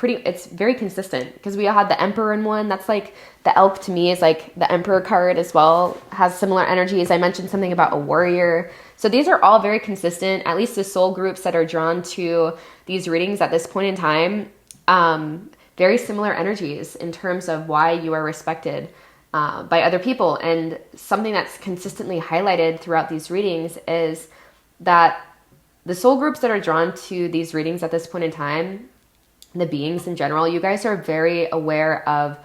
very consistent, because we all had the Emperor in 1. That's like the elk to me is like the Emperor card as well, has similar energies. I mentioned something about a warrior. So these are all very consistent, at least the soul groups that are drawn to these readings at this point in time. Very similar energies in terms of why you are respected by other people. And something that's consistently highlighted throughout these readings is that the soul groups that are drawn to these readings at this point in time, the beings in general, you guys are very aware of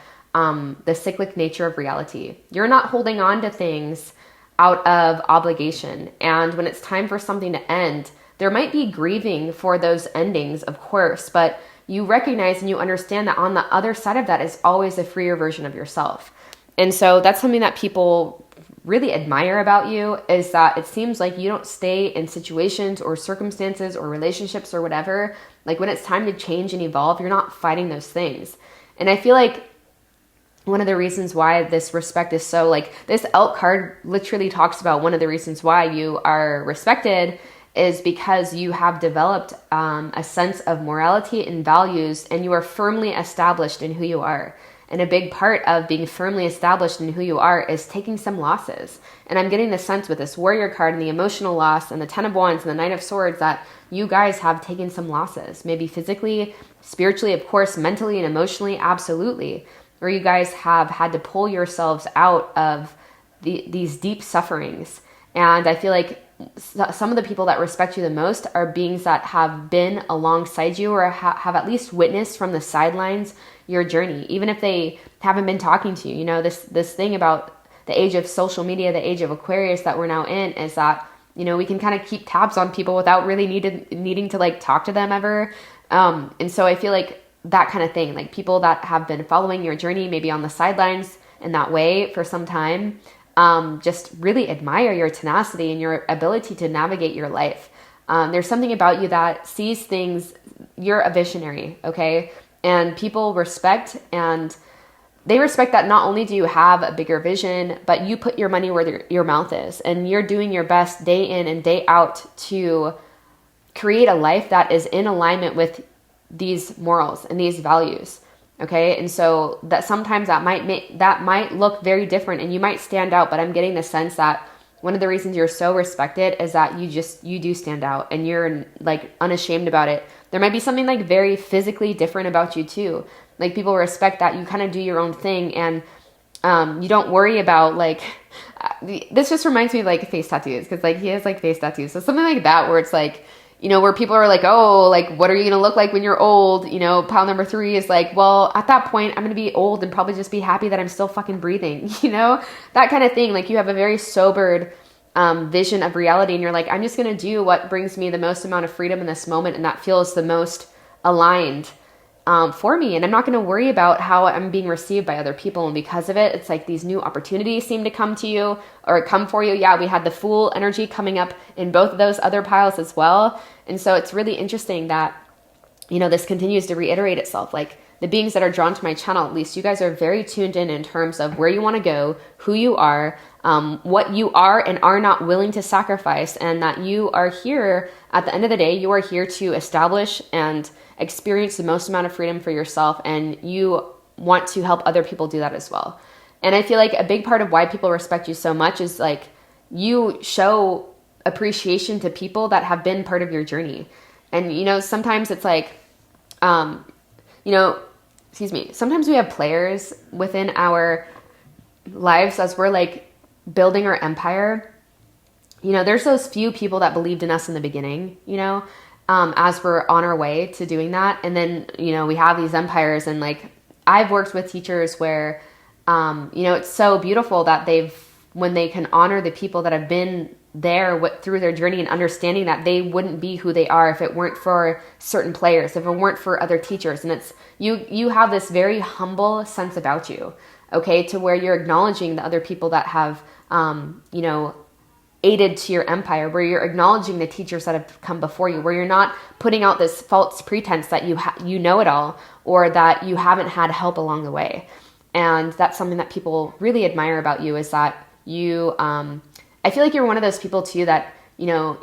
the cyclic nature of reality. You're not holding on to things out of obligation. And when it's time for something to end, there might be grieving for those endings, of course, but you recognize and you understand that on the other side of that is always a freer version of yourself. And so that's something that people really admire about you, is that it seems like you don't stay in situations or circumstances or relationships or whatever. Like when it's time to change and evolve, you're not fighting those things. And I feel like one of the reasons why this respect is so, like, this elk card literally talks about one of the reasons why you are respected is because you have developed a sense of morality and values, and you are firmly established in who you are. And a big part of being firmly established in who you are is taking some losses. And I'm getting the sense with this warrior card and the emotional loss and the 10 of Wands and the Knight of Swords that you guys have taken some losses. Maybe physically, spiritually, of course, mentally and emotionally, absolutely. Or you guys have had to pull yourselves out of these deep sufferings. And I feel like some of the people that respect you the most are beings that have been alongside you or have at least witnessed from the sidelines your journey, even if they haven't been talking to you. You know, this thing about the age of social media, the age of Aquarius that we're now in, is that, you know, we can kind of keep tabs on people without really needing to like talk to them ever. And so I feel like that kind of thing, like people that have been following your journey, maybe on the sidelines in that way for some time, just really admire your tenacity and your ability to navigate your life. There's something about you that sees things. You're a visionary, okay? And people respect, and they respect that not only do you have a bigger vision, but you put your money where your mouth is, and you're doing your best day in and day out to create a life that is in alignment with these morals and these values. Okay. And so that sometimes that might look very different and you might stand out, but I'm getting the sense that one of the reasons you're so respected is that you do stand out and you're like unashamed about it. There might be something like very physically different about you too. Like people respect that you kind of do your own thing, and you don't worry about like, this just reminds me of like face tattoos. Cause like he has like face tattoos. So something like that, where it's like, you know, where people are like, oh, like, what are you going to look like when you're old? You know, pile number 3 is like, well, at that point, I'm going to be old and probably just be happy that I'm still fucking breathing, you know, that kind of thing. Like you have a very sobered vision of reality, and you're like, I'm just going to do what brings me the most amount of freedom in this moment, and that feels the most aligned for me. And I'm not going to worry about how I'm being received by other people. And because of it, it's like these new opportunities seem to come to you or come for you. Yeah, we had the Fool energy coming up in both of those other piles as well. And so it's really interesting that, you know, this continues to reiterate itself. Like the beings that are drawn to my channel, at least you guys are very tuned in terms of where you want to go, who you are, what you are and are not willing to sacrifice, and that you are here at the end of the day, you are here to establish and experience the most amount of freedom for yourself, and you want to help other people do that as well. And I feel like a big part of why people respect you so much is like you show appreciation to people that have been part of your journey. And, you know, sometimes it's like, you know, sometimes we have players within our lives, as we're like building our empire, you know, there's those few people that believed in us in the beginning, you know, as we're on our way to doing that. And then, you know, we have these empires, and like, I've worked with teachers where, you know, it's so beautiful that when they can honor the people that have been there through their journey, and understanding that they wouldn't be who they are if it weren't for certain players, if it weren't for other teachers. And it's, you have this very humble sense about you, okay, to where you're acknowledging the other people that have, you know, aided to your empire, where you're acknowledging the teachers that have come before you, where you're not putting out this false pretense that you know it all, or that you haven't had help along the way. And that's something that people really admire about you, is that you, I feel like you're one of those people too that, you know,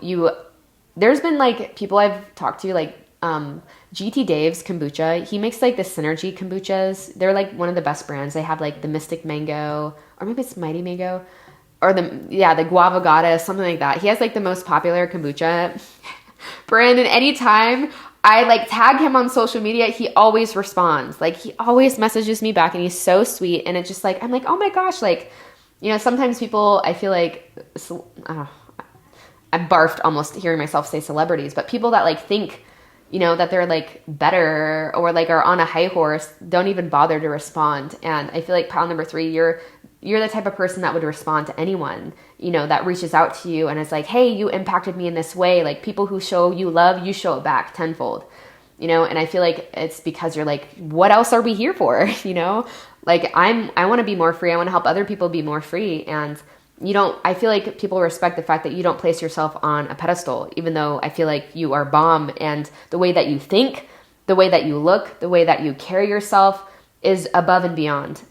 there's been like people I've talked to, like, GT Dave's kombucha, he makes like the Synergy kombuchas. They're like one of the best brands. They have like the Mystic Mango, or maybe it's Mighty Mango, or the Guava Goddess, something like that. He has like the most popular kombucha brand, and anytime I like tag him on social media, he always responds. Like, he always messages me back, and he's so sweet. And it's just like, I'm like, oh my gosh, like, you know, sometimes people, I feel like, I barfed almost hearing myself say celebrities, but people that like think, you know, that they're like better, or like are on a high horse, don't even bother to respond. And I feel like pile number 3, you're the type of person that would respond to anyone, you know, that reaches out to you and is like, hey, you impacted me in this way. Like, people who show you love, you show it back tenfold, you know? And I feel like it's because you're like, what else are we here for? You know, like, I want to be more free. I want to help other people be more free. And I feel like people respect the fact that you don't place yourself on a pedestal, even though I feel like you are bomb, and the way that you think, the way that you look, the way that you carry yourself is above and beyond.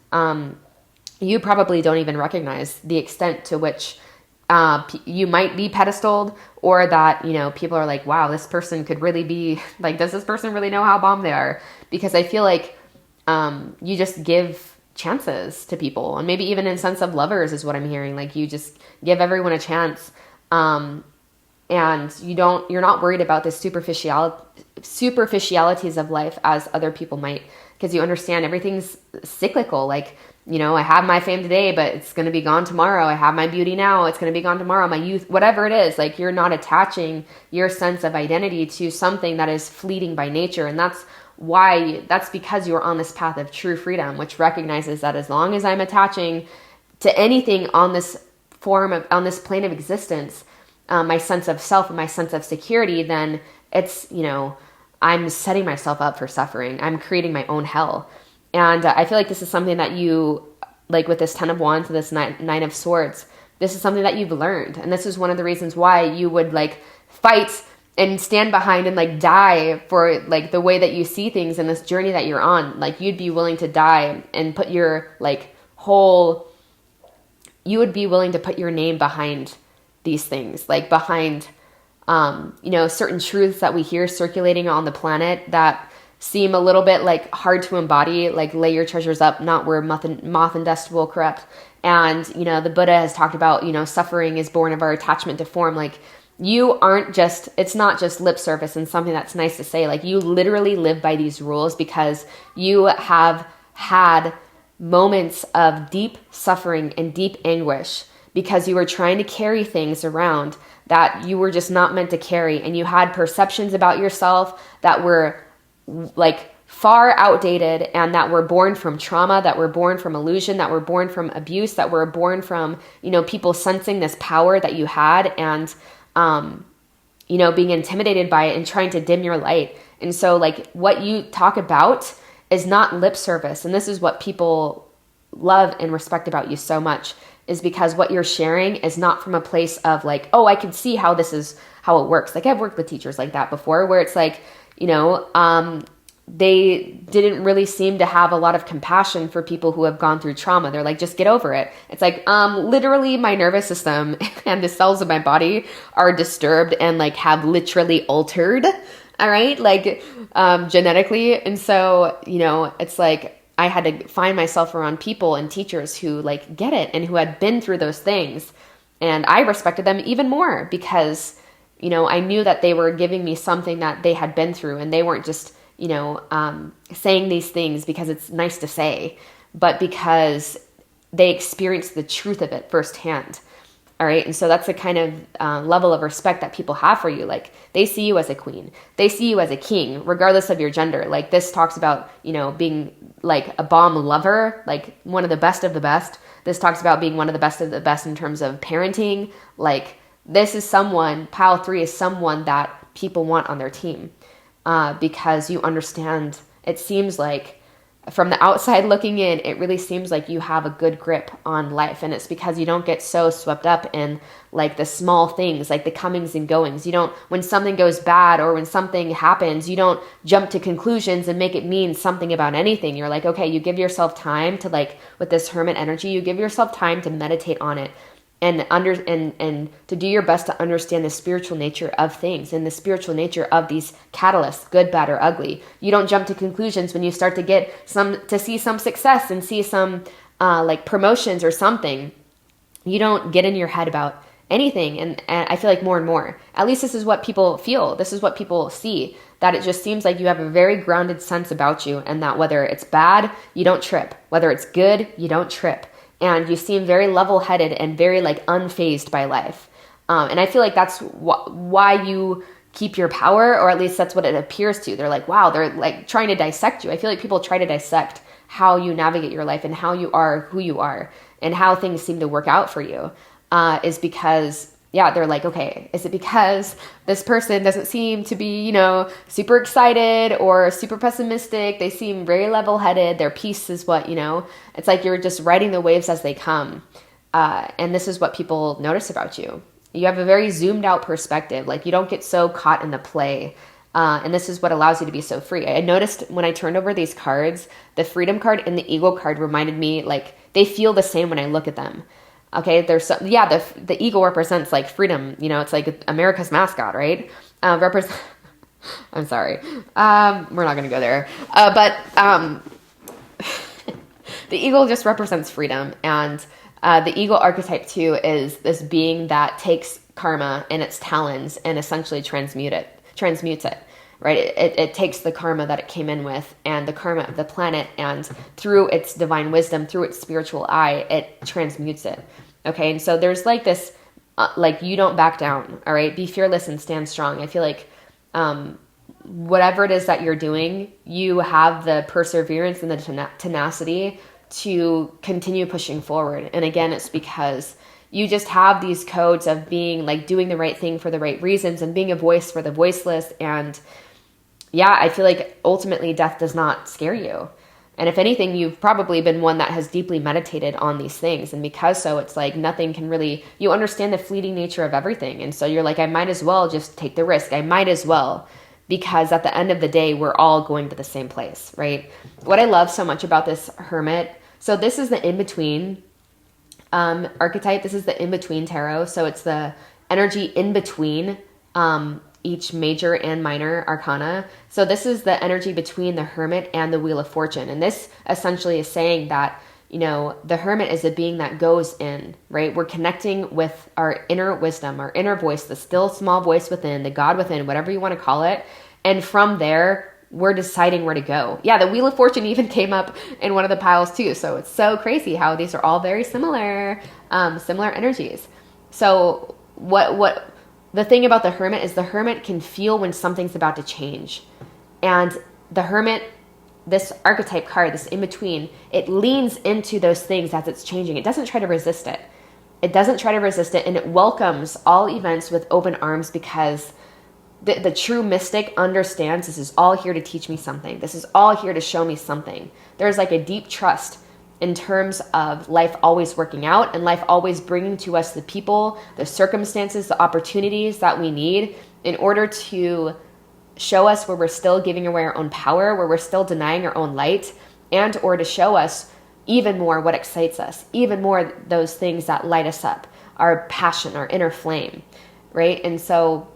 You probably don't even recognize the extent to which you might be pedestaled, or that, you know, people are like, wow, this person could really be like, does this person really know how bomb they are? Because I feel like you just give chances to people, and maybe even in sense of lovers is what I'm hearing. Like, you just give everyone a chance, and you're not worried about the superficialities of life as other people might, because you understand everything's cyclical. Like, you know, I have my fame today, but it's going to be gone tomorrow. I have my beauty now, it's going to be gone tomorrow. My youth, whatever it is, like, you're not attaching your sense of identity to something that is fleeting by nature. And that's because you're on this path of true freedom, which recognizes that as long as I'm attaching to anything on this on this plane of existence, my sense of self and my sense of security, then it's, you know, I'm setting myself up for suffering. I'm creating my own hell. And I feel like this is something that you, like with this 10 of Wands and this nine of Swords, this is something that you've learned. And this is one of the reasons why you would like fight and stand behind and like die for like the way that you see things in this journey that you're on. Like, you'd be willing to die and put your you would be willing to put your name behind these things, like behind, you know, certain truths that we hear circulating on the planet that seem a little bit like hard to embody, like lay your treasures up, not where moth and dust will corrupt. And, you know, the Buddha has talked about, you know, suffering is born of our attachment to form. Like, you aren't just, it's not just lip service and something that's nice to say. Like, you literally live by these rules because you have had moments of deep suffering and deep anguish, because you were trying to carry things around that you were just not meant to carry. And you had perceptions about yourself that were like far outdated, and that were born from trauma, that were born from illusion, that were born from abuse, that were born from, you know, people sensing this power that you had, and, you know, being intimidated by it and trying to dim your light. And so like, what you talk about is not lip service. And this is what people love and respect about you so much, is because what you're sharing is not from a place of like, oh, I can see how this is how it works. Like, I've worked with teachers like that before, where it's like, you know, they didn't really seem to have a lot of compassion for people who have gone through trauma. They're like, just get over it. It's like, literally my nervous system and the cells of my body are disturbed and like have literally altered. All right. Like, genetically. And so, you know, it's like, I had to find myself around people and teachers who like get it and who had been through those things. And I respected them even more because, you know, I knew that they were giving me something that they had been through, and they weren't just, you know, saying these things because it's nice to say, but because they experience the truth of it firsthand. All right. And so that's the kind of level of respect that people have for you. Like, they see you as a queen. They see you as a king, regardless of your gender. Like, this talks about, you know, being like a bomb lover, like one of the best of the best. This talks about being one of the best of the best in terms of parenting. Like, this is someone, pile 3 is someone that people want on their team, because you understand, it seems like, from the outside looking in, it really seems like you have a good grip on life. And it's because you don't get so swept up in like the small things, like the comings and goings. You don't, when something goes bad or when something happens, you don't jump to conclusions and make it mean something about anything. You're like, okay, you give yourself time to, like, with this hermit energy, you give yourself time to meditate on it and to do your best to understand the spiritual nature of things and the spiritual nature of these catalysts, good, bad, or ugly. You don't jump to conclusions when you start to see some success and see some like promotions or something. You don't get in your head about anything. And I feel like more and more, at least this is what people feel. This is what people see, that it just seems like you have a very grounded sense about you, and that whether it's bad, you don't trip. Whether it's good, you don't trip. And you seem very level-headed and very like unfazed by life. And I feel like that's why you keep your power, or at least that's what it appears to. They're like, wow, they're like trying to dissect you. I feel like people try to dissect how you navigate your life and how you are who you are and how things seem to work out for you, is because, yeah, they're like, okay, is it because this person doesn't seem to be, you know, super excited or super pessimistic? They seem very level-headed. Their peace is what, you know, it's like you're just riding the waves as they come. And this is what people notice about you. You have a very zoomed out perspective. Like, you don't get so caught in the play. And this is what allows you to be so free. I noticed when I turned over these cards, the Freedom card and the Eagle card reminded me, like, they feel the same when I look at them. Okay, there's some, yeah, the eagle represents like freedom, you know, it's like America's mascot, right? I'm sorry. We're not going to go there. But the eagle just represents freedom. And the eagle archetype too is this being that takes karma in its talons and essentially transmutes it, right? It takes the karma that it came in with and the karma of the planet, and through its divine wisdom, through its spiritual eye, it transmutes it. Okay, and so there's like this, like, you don't back down, all right? Be fearless and stand strong. I feel like whatever it is that you're doing, you have the perseverance and the tenacity to continue pushing forward. And again, it's because you just have these codes of being like doing the right thing for the right reasons and being a voice for the voiceless. And yeah, I feel like ultimately death does not scare you. And if anything, you've probably been one that has deeply meditated on these things. And because so, it's like nothing can really, you understand the fleeting nature of everything. And so you're like, I might as well just take the risk. I might as well, because at the end of the day, we're all going to the same place, right? What I love so much about this hermit, so this is the in-between archetype. This is the in-between tarot. So it's the energy in between each major and minor arcana. So this is the energy between the hermit and the Wheel of Fortune. And this essentially is saying that, you know, the hermit is a being that goes in, right? We're connecting with our inner wisdom, our inner voice, the still small voice within, the God within, whatever you want to call it. And from there, we're deciding where to go. Yeah, the Wheel of Fortune even came up in one of the piles too. So it's so crazy how these are all very similar, similar energies. So what the thing about the hermit is the hermit can feel when something's about to change. And the hermit, this archetype card, this in between, it leans into those things as it's changing. It doesn't try to resist it. It doesn't try to resist it, and it welcomes all events with open arms, because the true mystic understands this is all here to teach me something. This is all here to show me something. There's like a deep trust in terms of life always working out and life always bringing to us the people, the circumstances, the opportunities that we need in order to show us where we're still giving away our own power, where we're still denying our own light, and or to show us even more what excites us, even more those things that light us up, our passion, our inner flame, right? And so,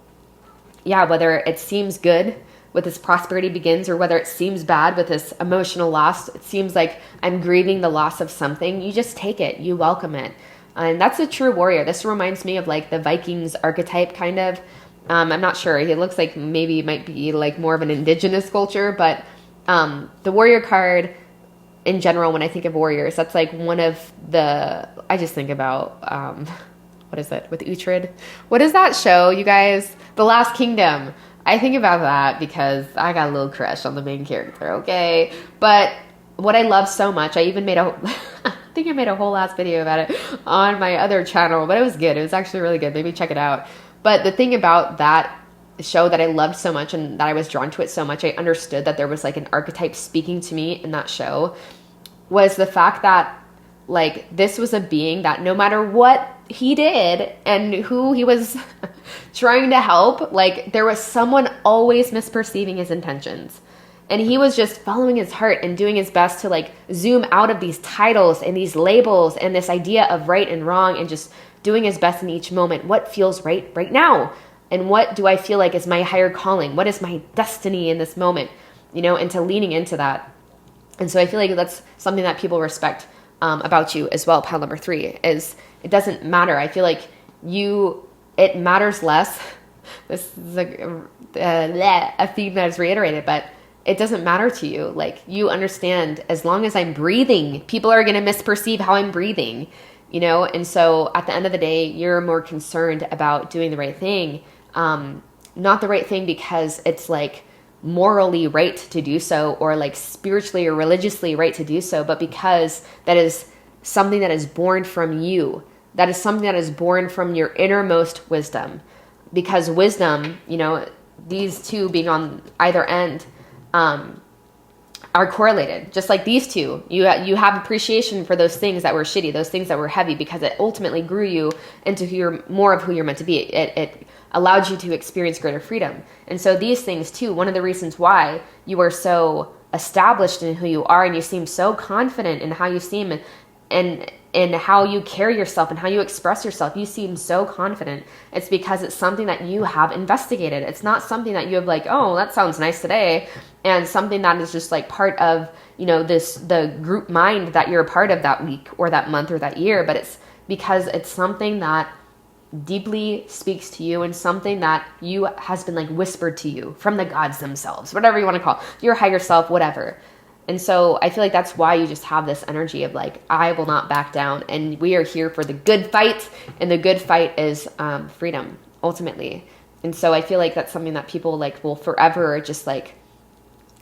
yeah, whether it seems good with this prosperity begins, or whether it seems bad with this emotional loss, it seems like I'm grieving the loss of something, you just take it, you welcome it. And that's a true warrior. This reminds me of like the Vikings archetype kind of. I'm not sure. He looks like maybe it might be like more of an indigenous culture, but the warrior card in general, when I think of warriors, that's like one of the, I just think about, what is it with Uhtred? What is that show, you guys? The Last Kingdom. I think about that because I got a little crush on the main character, okay? But what I love so much, I even made I think I made a whole ass video about it on my other channel, but it was good. It was actually really good. Maybe check it out. But the thing about that show that I loved so much and that I was drawn to it so much, I understood that there was like an archetype speaking to me in that show, was the fact that like this was a being that no matter what he did and who he was trying to help, like there was someone always misperceiving his intentions. And he was just following his heart and doing his best to like zoom out of these titles and these labels and this idea of right and wrong, and just doing his best in each moment. What feels right now? And what do I feel like is my higher calling? What is my destiny in this moment? You know, and to leaning into that. And so I feel like that's something that people respect about you as well. Pile number 3 is it doesn't matter. I feel like it matters less. This is a theme that is reiterated, but it doesn't matter to you. Like you understand, as long as I'm breathing, people are going to misperceive how I'm breathing, you know? And so at the end of the day, you're more concerned about doing the right thing. Not the right thing because it's like morally right to do so, or like spiritually or religiously right to do so, but because that is something that is born from you. That is something that is born from your innermost wisdom. Because wisdom, you know, these two being on either end, are correlated. Just like these two, you have appreciation for those things that were shitty, those things that were heavy, because it ultimately grew you into more of who you're meant to be. It allowed you to experience greater freedom. And so these things too, one of the reasons why you are so established in who you are and you seem so confident in how you seem and how you carry yourself and how you express yourself, you seem so confident. It's because it's something that you have investigated. It's not something that you have like, oh, that sounds nice today, and something that is just like part of, you know, the group mind that you're a part of that week or that month or that year. But it's because it's something that deeply speaks to you and something that has been like whispered to you from the gods themselves, whatever you want to call it, your higher self, whatever. And so I feel like that's why you just have this energy of like, I will not back down, and we are here for the good fight, and the good fight is freedom ultimately. And so I feel like that's something that people like will forever just like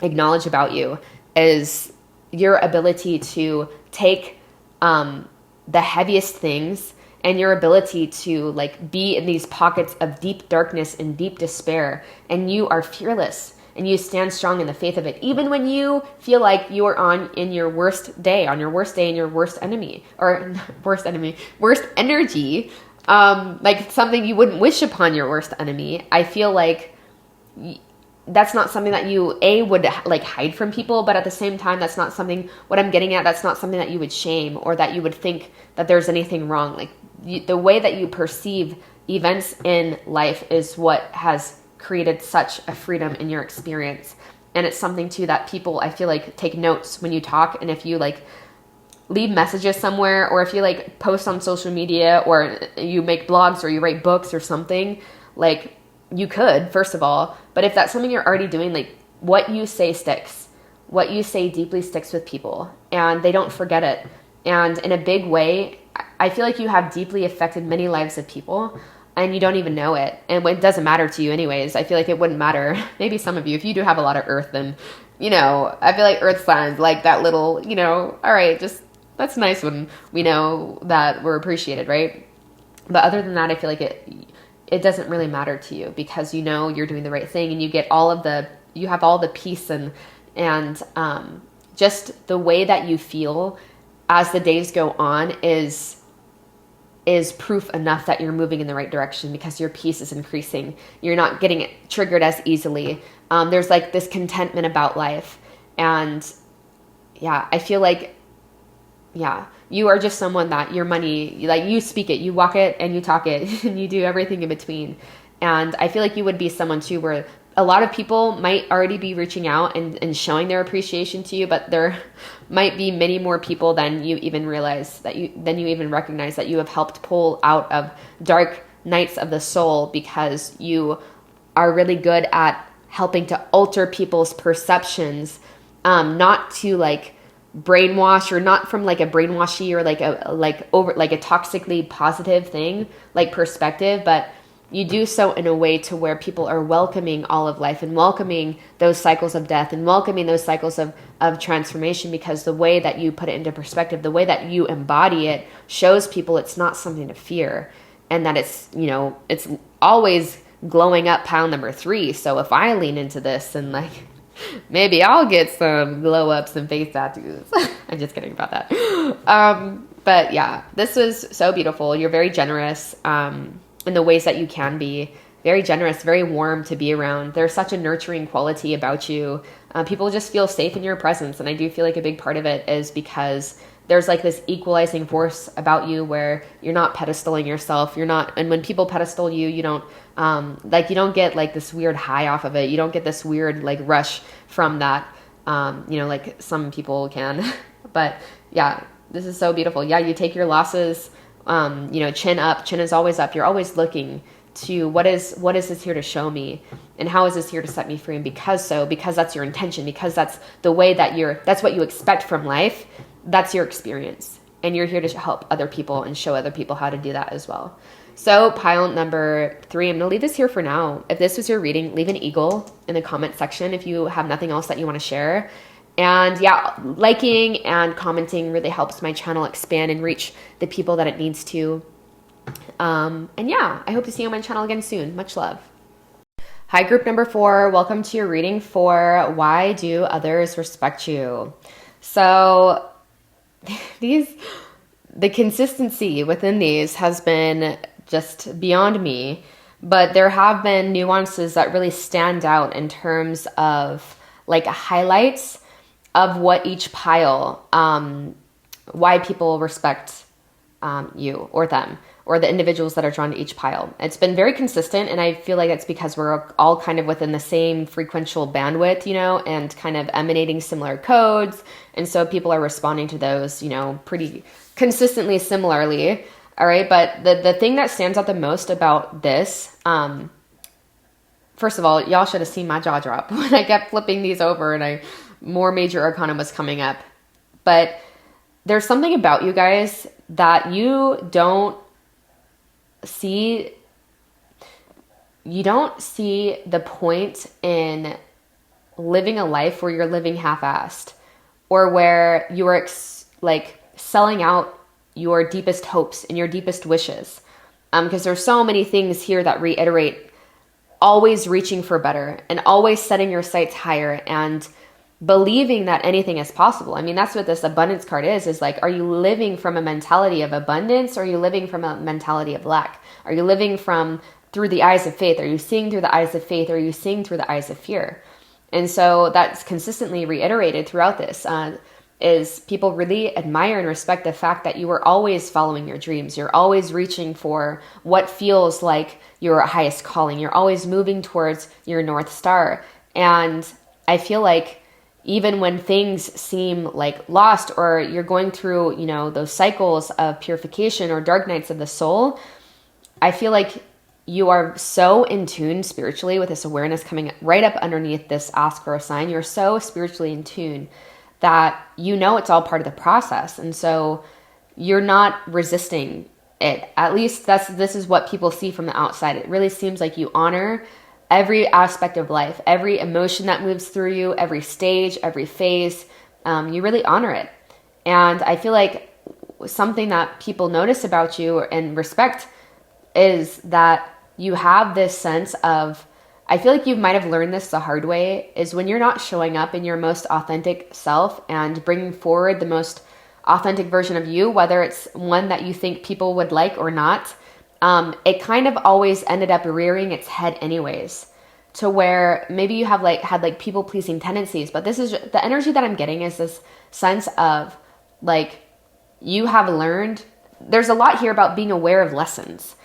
acknowledge about you, is your ability to take the heaviest things and your ability to like be in these pockets of deep darkness and deep despair, and you are fearless. And you stand strong in the faith of it, even when you feel like you are in your worst day, and your worst enemy, worst energy, like something you wouldn't wish upon your worst enemy. I feel like that's not something that you would like hide from people, but at the same time, that's not something, what I'm getting at, that's not something that you would shame or that you would think that there's anything wrong. Like the way that you perceive events in life is what has created such a freedom in your experience. And it's something too that people, I feel like, take notes when you talk. And if you like leave messages somewhere, or if you like post on social media, or you make blogs, or you write books or something, like you could, first of all, but if that's something you're already doing, like what you say sticks. What you say deeply sticks with people, and they don't forget it. And in a big way, I feel like you have deeply affected many lives of people, and you don't even know it. And it doesn't matter to you anyways. I feel like it wouldn't matter. Maybe some of you, if you do have a lot of earth, then, you know, I feel like earth signs, like that little, you know, all right, just, that's nice when we know that we're appreciated, right? But other than that, I feel like it doesn't really matter to you, because you know you're doing the right thing, and you get you have all the peace and just the way that you feel as the days go on is proof enough that you're moving in the right direction, because your peace is increasing. You're not getting triggered as easily. There's like this contentment about life. And yeah, I feel like, yeah, you are just someone that your money, like you speak it, you walk it, and you talk it, and you do everything in between. And I feel like you would be someone too where a lot of people might already be reaching out and showing their appreciation to you, but there might be many more people than you even realize, than you even recognize, that you have helped pull out of dark nights of the soul, because you are really good at helping to alter people's perceptions, not to like brainwash, or not from like a brainwashy or like a toxically positive thing, like perspective, but you do so in a way to where people are welcoming all of life and welcoming those cycles of death and welcoming those cycles of transformation, because the way that you put it into perspective, the way that you embody it, shows people it's not something to fear, and that it's, you know, it's always glowing up pile number 3. So if I lean into this, and like, maybe I'll get some glow ups and face tattoos. I'm just kidding about that. But yeah, this was so beautiful. You're very generous, in the ways that you can be. Very generous, very warm to be around. There's such a nurturing quality about you. People just feel safe in your presence. And I do feel like a big part of it is because there's like this equalizing force about you where you're not pedestaling yourself. You're not, and when people pedestal you, you don't, you don't get like this weird high off of it. You don't get this weird like rush from that, you know, like some people can. But yeah, this is so beautiful. Yeah, you take your losses, you know, chin up. Chin is always up. You're always looking to what is this here to show me, and how is this here to set me free? And because that's your intention, because that's the way that that's what you expect from life. That's your experience, and you're here to help other people and show other people how to do that as well. So pile number 3, I'm going to leave this here for now. If this was your reading, leave an eagle in the comment section if you have nothing else that you want to share. And yeah, liking and commenting really helps my channel expand and reach the people that it needs to. And yeah, I hope to see you on my channel again soon. Much love. Hi, group number 4. Welcome to your reading for Why Do Others Respect You? So the consistency within these has been just beyond me, but there have been nuances that really stand out in terms of like highlights of what each pile, why people respect you or them, or the individuals that are drawn to each pile. It's been very consistent, and I feel like it's because we're all kind of within the same frequential bandwidth, you know, and kind of emanating similar codes, and so people are responding to those, you know, pretty consistently similarly. All right, but the thing that stands out the most about this, first of all, y'all should have seen my jaw drop when I kept flipping these over and more major arcana was coming up. But there's something about you guys that you don't see the point in living a life where you're living half-assed, or where you are like selling out your deepest hopes and your deepest wishes. Because there's so many things here that reiterate always reaching for better and always setting your sights higher and believing that anything is possible. I mean, that's what this abundance card is like, are you living from a mentality of abundance, or are you living from a mentality of lack? Are you living through the eyes of faith? Are you seeing through the eyes of faith? Or are you seeing through the eyes of fear? And so that's consistently reiterated throughout this, is people really admire and respect the fact that you are always following your dreams. You're always reaching for what feels like your highest calling. You're always moving towards your North Star. And I feel like even when things seem like lost, or you're going through, you know, those cycles of purification or dark nights of the soul, I feel like you are so in tune spiritually with this awareness coming right up underneath this ask for a sign. You're so spiritually in tune that you know it's all part of the process. And so you're not resisting it. At least this is what people see from the outside. It really seems like you honor every aspect of life, every emotion that moves through you, every stage, every phase. You really honor it. And I feel like something that people notice about you and respect is that you have this sense of, I feel like you might have learned this the hard way, is when you're not showing up in your most authentic self and bringing forward the most authentic version of you, whether it's one that you think people would like or not, it kind of always ended up rearing its head anyways, to where maybe you have had people pleasing tendencies, but this is the energy that I'm getting is this sense of like, you have learned, there's a lot here about being aware of lessons.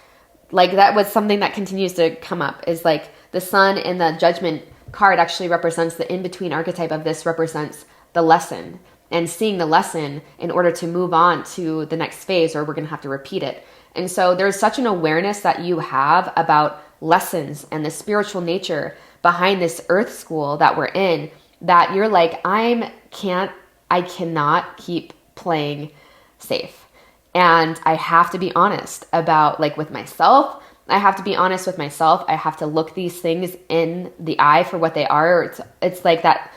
Like that was something that continues to come up, is like the sun in the judgment card actually represents the in-between archetype of this, represents the lesson, and seeing the lesson in order to move on to the next phase, or we're going to have to repeat it. And so there's such an awareness that you have about lessons and the spiritual nature behind this earth school that we're in, that you're like, I I cannot keep playing safe. And I have to be honest about, like, with myself. I have to be honest with myself. I have to look these things in the eye for what they are. It's like that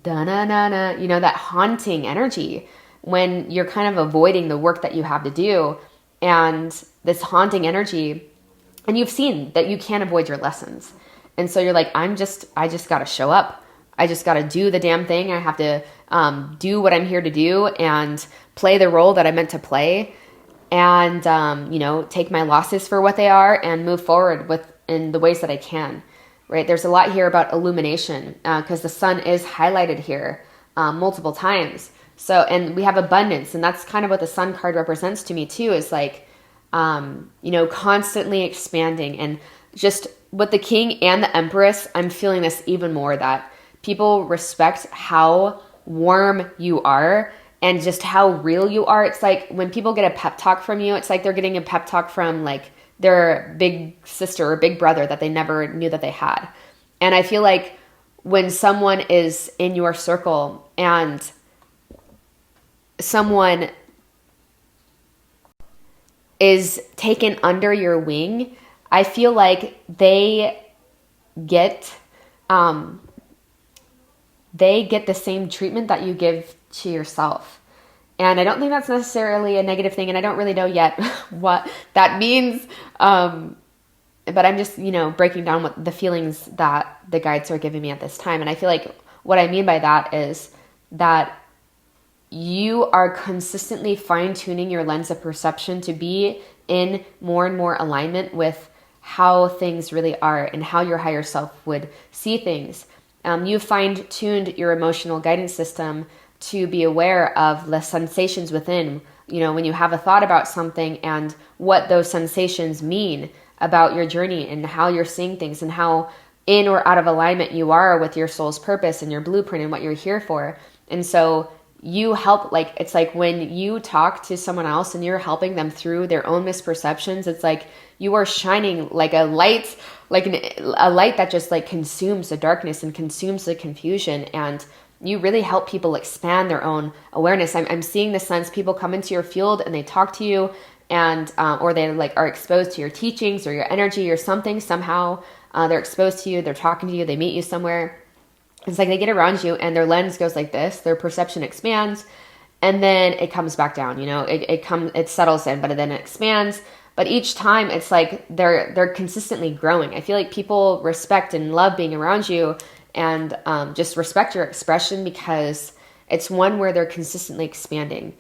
da-na-na-na, you know, that haunting energy when you're kind of avoiding the work that you have to do, and this haunting energy, and you've seen that you can't avoid your lessons. And so you're like, I just got to show up. I just got to do the damn thing. I have to do what I'm here to do and play the role that I meant to play, and, you know, take my losses for what they are and move forward in the ways that I can, right? There's a lot here about illumination, because the sun is highlighted here multiple times. So, and we have abundance, and that's kind of what the sun card represents to me too, is like, you know, constantly expanding. And just with the king and the empress, I'm feeling this even more, that people respect how warm you are and just how real you are. It's like when people get a pep talk from you, it's like they're getting a pep talk from like their big sister or big brother that they never knew that they had. And I feel like when someone is in your circle and someone is taken under your wing, I feel like they get the same treatment that you give to yourself. And I don't think that's necessarily a negative thing, and I don't really know yet what that means. But I'm just, you know, breaking down what the feelings that the guides are giving me at this time. And I feel like what I mean by that is that you are consistently fine-tuning your lens of perception to be in more and more alignment with how things really are and how your higher self would see things. You fine-tuned your emotional guidance system to be aware of the sensations within, you know, when you have a thought about something and what those sensations mean about your journey and how you're seeing things and how in or out of alignment you are with your soul's purpose and your blueprint and what you're here for. And so you help, like, it's like when you talk to someone else and you're helping them through their own misperceptions, it's like you are shining like a light, like a light that just like consumes the darkness and consumes the confusion. And you really help people expand their own awareness. I'm seeing the sense people come into your field and they talk to you, and or they like are exposed to your teachings or your energy or something. Somehow they're exposed to you, they're talking to you, they meet you somewhere. It's like they get around you and their lens goes like this, their perception expands, and then it comes back down, you know, it settles in, but then it expands. But each time it's like they're consistently growing. I feel like people respect and love being around you and just respect your expression, because it's one where they're consistently expanding,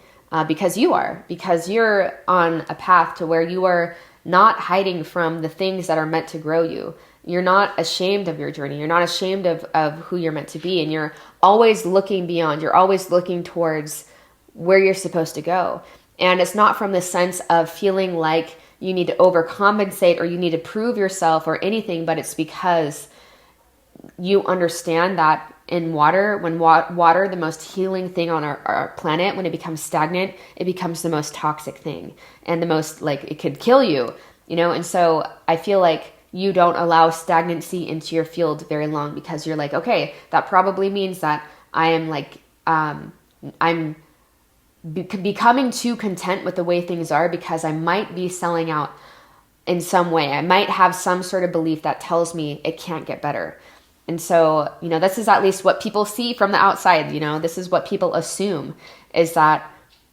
because you're on a path to where you are not hiding from the things that are meant to grow you. You're not ashamed of your journey. You're not ashamed of who you're meant to be. And you're always looking beyond. You're always looking towards where you're supposed to go. And it's not from the sense of feeling like you need to overcompensate or you need to prove yourself or anything, but it's because you understand that in water, when water, the most healing thing on our planet, when it becomes stagnant, it becomes the most toxic thing and the most, like, it could kill you, you know? And so I feel like you don't allow stagnancy into your field very long, because you're like, okay, that probably means that I am like, I'm becoming too content with the way things are, because I might be selling out in some way. I might have some sort of belief that tells me it can't get better. And so, you know, this is at least what people see from the outside. You know, this is what people assume, is that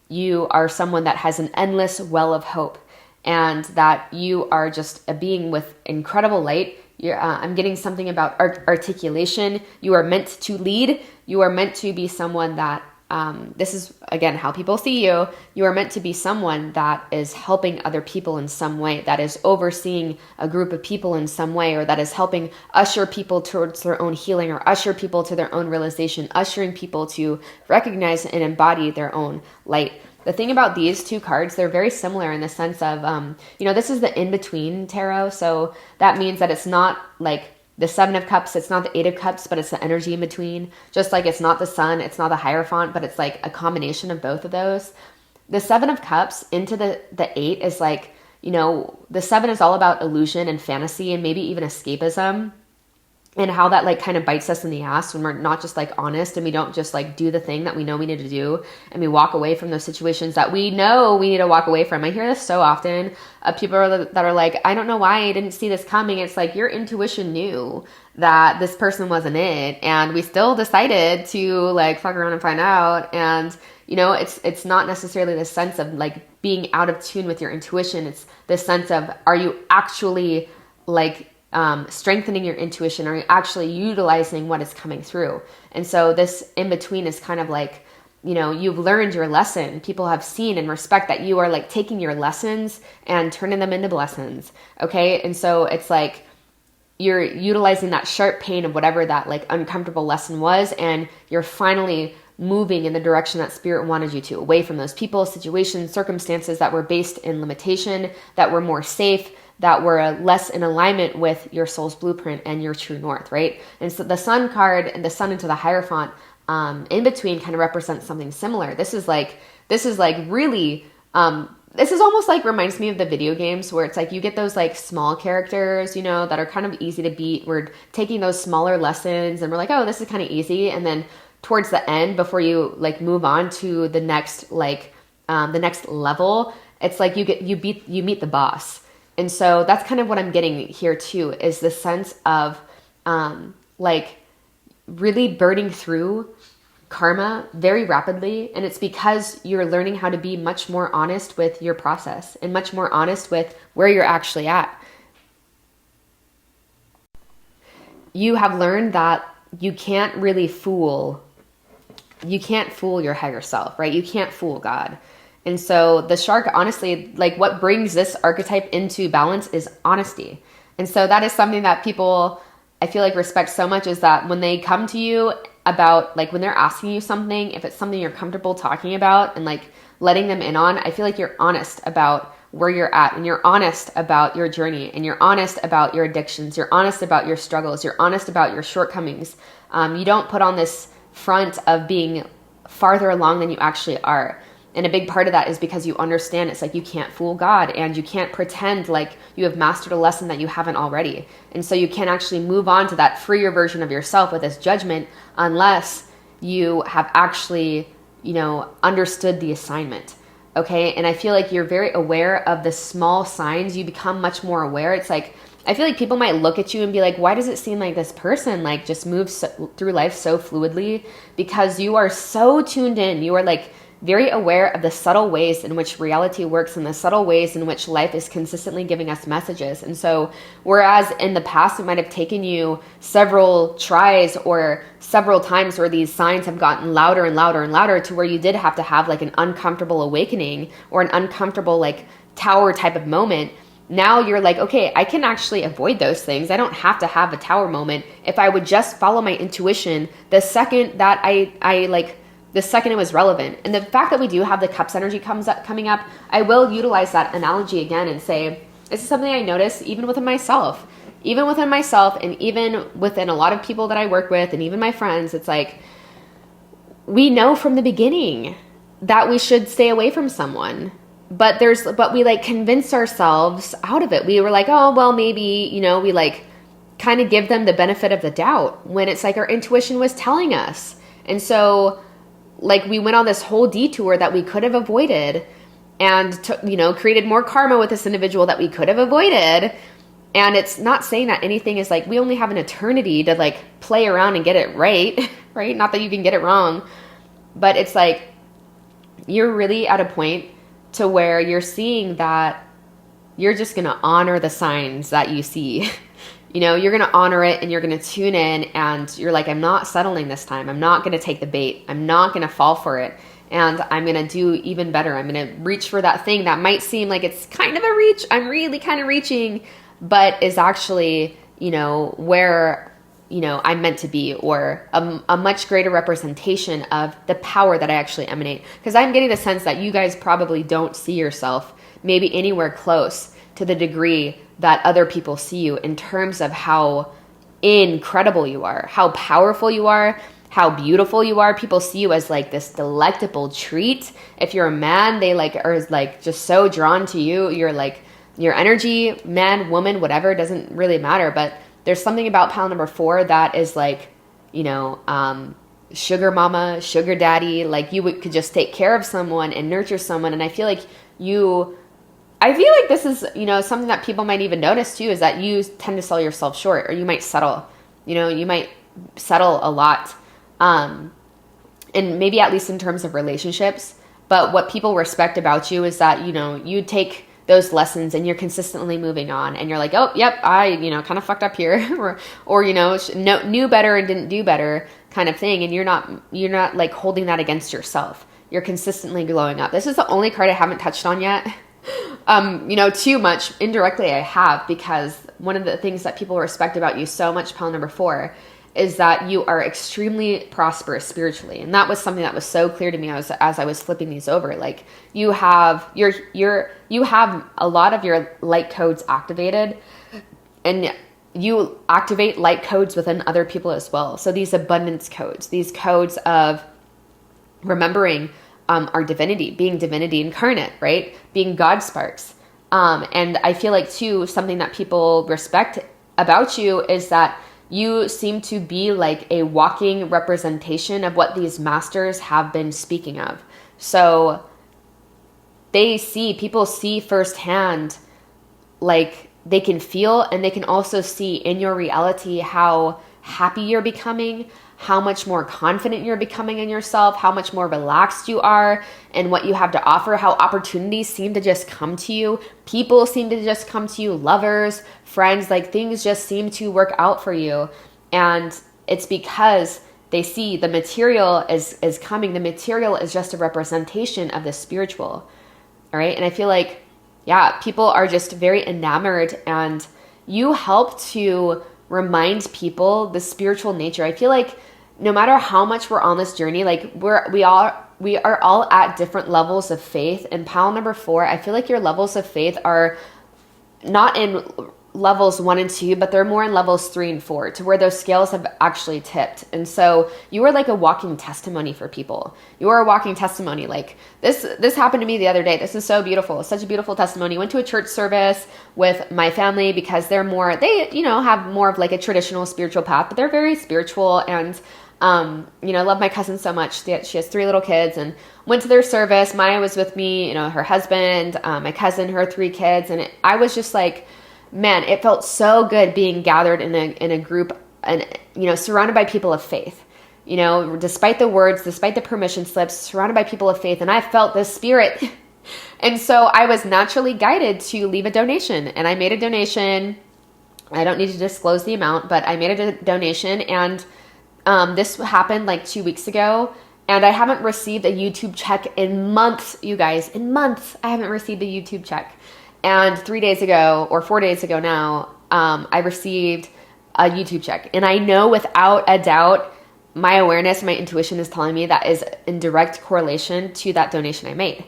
you are someone that has an endless well of hope, and that you are just a being with incredible light. I'm getting something about articulation. You are meant to lead. You are meant to be someone that, this is, again, how people see you. You are meant to be someone that is helping other people in some way, that is overseeing a group of people in some way, or that is helping usher people towards their own healing, or usher people to their own realization, ushering people to recognize and embody their own light. The thing about these two cards, they're very similar in the sense of, you know, this is the in-between tarot. So that means that it's not like the Seven of Cups, it's not the Eight of Cups, but it's the energy in between. Just like it's not the Sun, it's not the Hierophant, but it's like a combination of both of those. The Seven of Cups into the Eight is like, you know, the Seven is all about illusion and fantasy and maybe even escapism. and how that like kind of bites us in the ass when we're not just like honest and we don't just like do the thing that we know we need to do, and we walk away from those situations that we know we need to walk away from. I hear this so often of people that are like, I don't know why I didn't see this coming. It's like your intuition knew that this person wasn't it, and we still decided to like fuck around and find out. And you know, it's not necessarily the sense of like being out of tune with your intuition. It's the sense of, are you actually like strengthening your intuition? Are you actually utilizing what is coming through? And so this in between is kind of like, you know, you've learned your lesson. People have seen and respect that you are like taking your lessons and turning them into blessings. Okay. And so it's like, you're utilizing that sharp pain of whatever that like uncomfortable lesson was, and you're finally moving in the direction that spirit wanted you to, away from those people, situations, circumstances that were based in limitation, that were more safe, that were less in alignment with your soul's blueprint and your true north, right? And so the sun card and the sun into the Hierophant in between kind of represents something similar. This is really, this is almost like reminds me of the video games where it's like you get those like small characters, you know, that are kind of easy to beat. We're taking those smaller lessons and we're like, oh, this is kind of easy. And then towards the end, before you like move on to the next, like the next level, it's like you meet the boss. And so that's kind of what I'm getting here too, is the sense of like really burning through karma very rapidly. And it's because you're learning how to be much more honest with your process and much more honest with where you're actually at. You have learned that you can't really fool your higher self, right? You can't fool God. And so the shark, honestly, like what brings this archetype into balance is honesty. And so that is something that people, I feel like, respect so much, is that when they come to you about, like when they're asking you something, if it's something you're comfortable talking about and like letting them in on, I feel like you're honest about where you're at, and you're honest about your journey, and you're honest about your addictions, you're honest about your struggles, you're honest about your shortcomings. You don't put on this front of being farther along than you actually are. And a big part of that is because you understand it's like you can't fool God, and you can't pretend like you have mastered a lesson that you haven't already. And so you can't actually move on to that freer version of yourself with this judgment unless you have actually, you know, understood the assignment. Okay. And I feel like you're very aware of the small signs. You become much more aware. It's like, I feel like people might look at you and be like, why does it seem like this person like just moves through life so fluidly? Because you are so tuned in. You are like very aware of the subtle ways in which reality works and the subtle ways in which life is consistently giving us messages. And so whereas in the past it might have taken you several tries or several times where these signs have gotten louder and louder and louder to where you did have to have like an uncomfortable awakening or an uncomfortable like tower type of moment, now you're like, okay, I can actually avoid those things. I don't have to have a tower moment if I would just follow my intuition the second that the second it was relevant. And the fact that we do have the cups energy coming up, I will utilize that analogy again and say, this is something I notice even within myself, and even within a lot of people that I work with, and even my friends. It's like, we know from the beginning that we should stay away from someone, but we like convince ourselves out of it. We were like, oh, well, maybe, you know, we like kind of give them the benefit of the doubt when it's like our intuition was telling us. And so like we went on this whole detour that we could have avoided, and created more karma with this individual that we could have avoided. And it's not saying that anything is like, we only have an eternity to like play around and get it right, right? Not that you can get it wrong, but it's like, you're really at a point to where you're seeing that you're just going to honor the signs that you see. You know, you're going to honor it, and you're going to tune in, and you're like, I'm not settling this time. I'm not going to take the bait. I'm not going to fall for it. And I'm going to do even better. I'm going to reach for that thing that might seem like it's kind of a reach. I'm really kind of reaching, but is actually, you know, where, you know, I'm meant to be, or a much greater representation of the power that I actually emanate. Because I'm getting the sense that you guys probably don't see yourself maybe anywhere close to the degree that other people see you, in terms of how incredible you are, how powerful you are, how beautiful you are. People see you as like this delectable treat. If you're a man, they like are like just so drawn to you. You're like, your energy, man, woman, whatever, doesn't really matter, but there's something about pile number 4 that is like, you know, sugar mama, sugar daddy, like you could just take care of someone and nurture someone. And I feel like this is, you know, something that people might even notice too, is that you tend to sell yourself short, or you might settle, you know, you might settle a lot. And maybe at least in terms of relationships. But what people respect about you is that, you know, you take those lessons and you're consistently moving on, and you're like, oh, yep, I, you know, kind of fucked up here, or, you know, knew better and didn't do better kind of thing. And you're not like holding that against yourself. You're consistently glowing up. This is the only card I haven't touched on yet. You know, too much. Indirectly I have, because one of the things that people respect about you so much, pile number 4, is that you are extremely prosperous spiritually. And that was something that was so clear to me as I was flipping these over. Like, you have a lot of your light codes activated, and you activate light codes within other people as well. So these abundance codes, these codes of remembering our divinity, being divinity incarnate, right? Being God sparks. And I feel like too, something that people respect about you is that you seem to be like a walking representation of what these masters have been speaking of. So people see firsthand, like they can feel, and they can also see in your reality how happy you're becoming, how much more confident you're becoming in yourself, how much more relaxed you are and what you have to offer, how opportunities seem to just come to you. People seem to just come to you, lovers, friends, like things just seem to work out for you. And it's because they see the material is coming. The material is just a representation of the spiritual. All right. And I feel like, yeah, people are just very enamored, and you help to remind people the spiritual nature. I feel like no matter how much we're on this journey, like we are all at different levels of faith. And pile number 4, I feel like your levels of faith are not in levels 1 and 2, but they're more in levels 3 and 4, to where those scales have actually tipped. And so you are like a walking testimony for people. You are a walking testimony. Like this happened to me the other day. This is so beautiful. Such a beautiful testimony. Went to a church service with my family because they, you know, have more of like a traditional spiritual path, but they're very spiritual. And, you know, I love my cousin so much. She has 3 little kids, and went to their service. Maya was with me, you know, her husband, my cousin, her 3 kids. And I was just like, man, it felt so good being gathered in a group and, you know, surrounded by people of faith, you know, despite the words, despite the permission slips, surrounded by people of faith. And I felt this spirit. And so I was naturally guided to leave a donation, and I made a donation. I don't need to disclose the amount, but I made a donation. And this happened like 2 weeks ago, and I haven't received a YouTube check in months, you guys. In months, I haven't received a YouTube check. And 3 days ago, or 4 days ago now, I received a YouTube check. And I know without a doubt, my awareness, my intuition is telling me that is in direct correlation to that donation I made.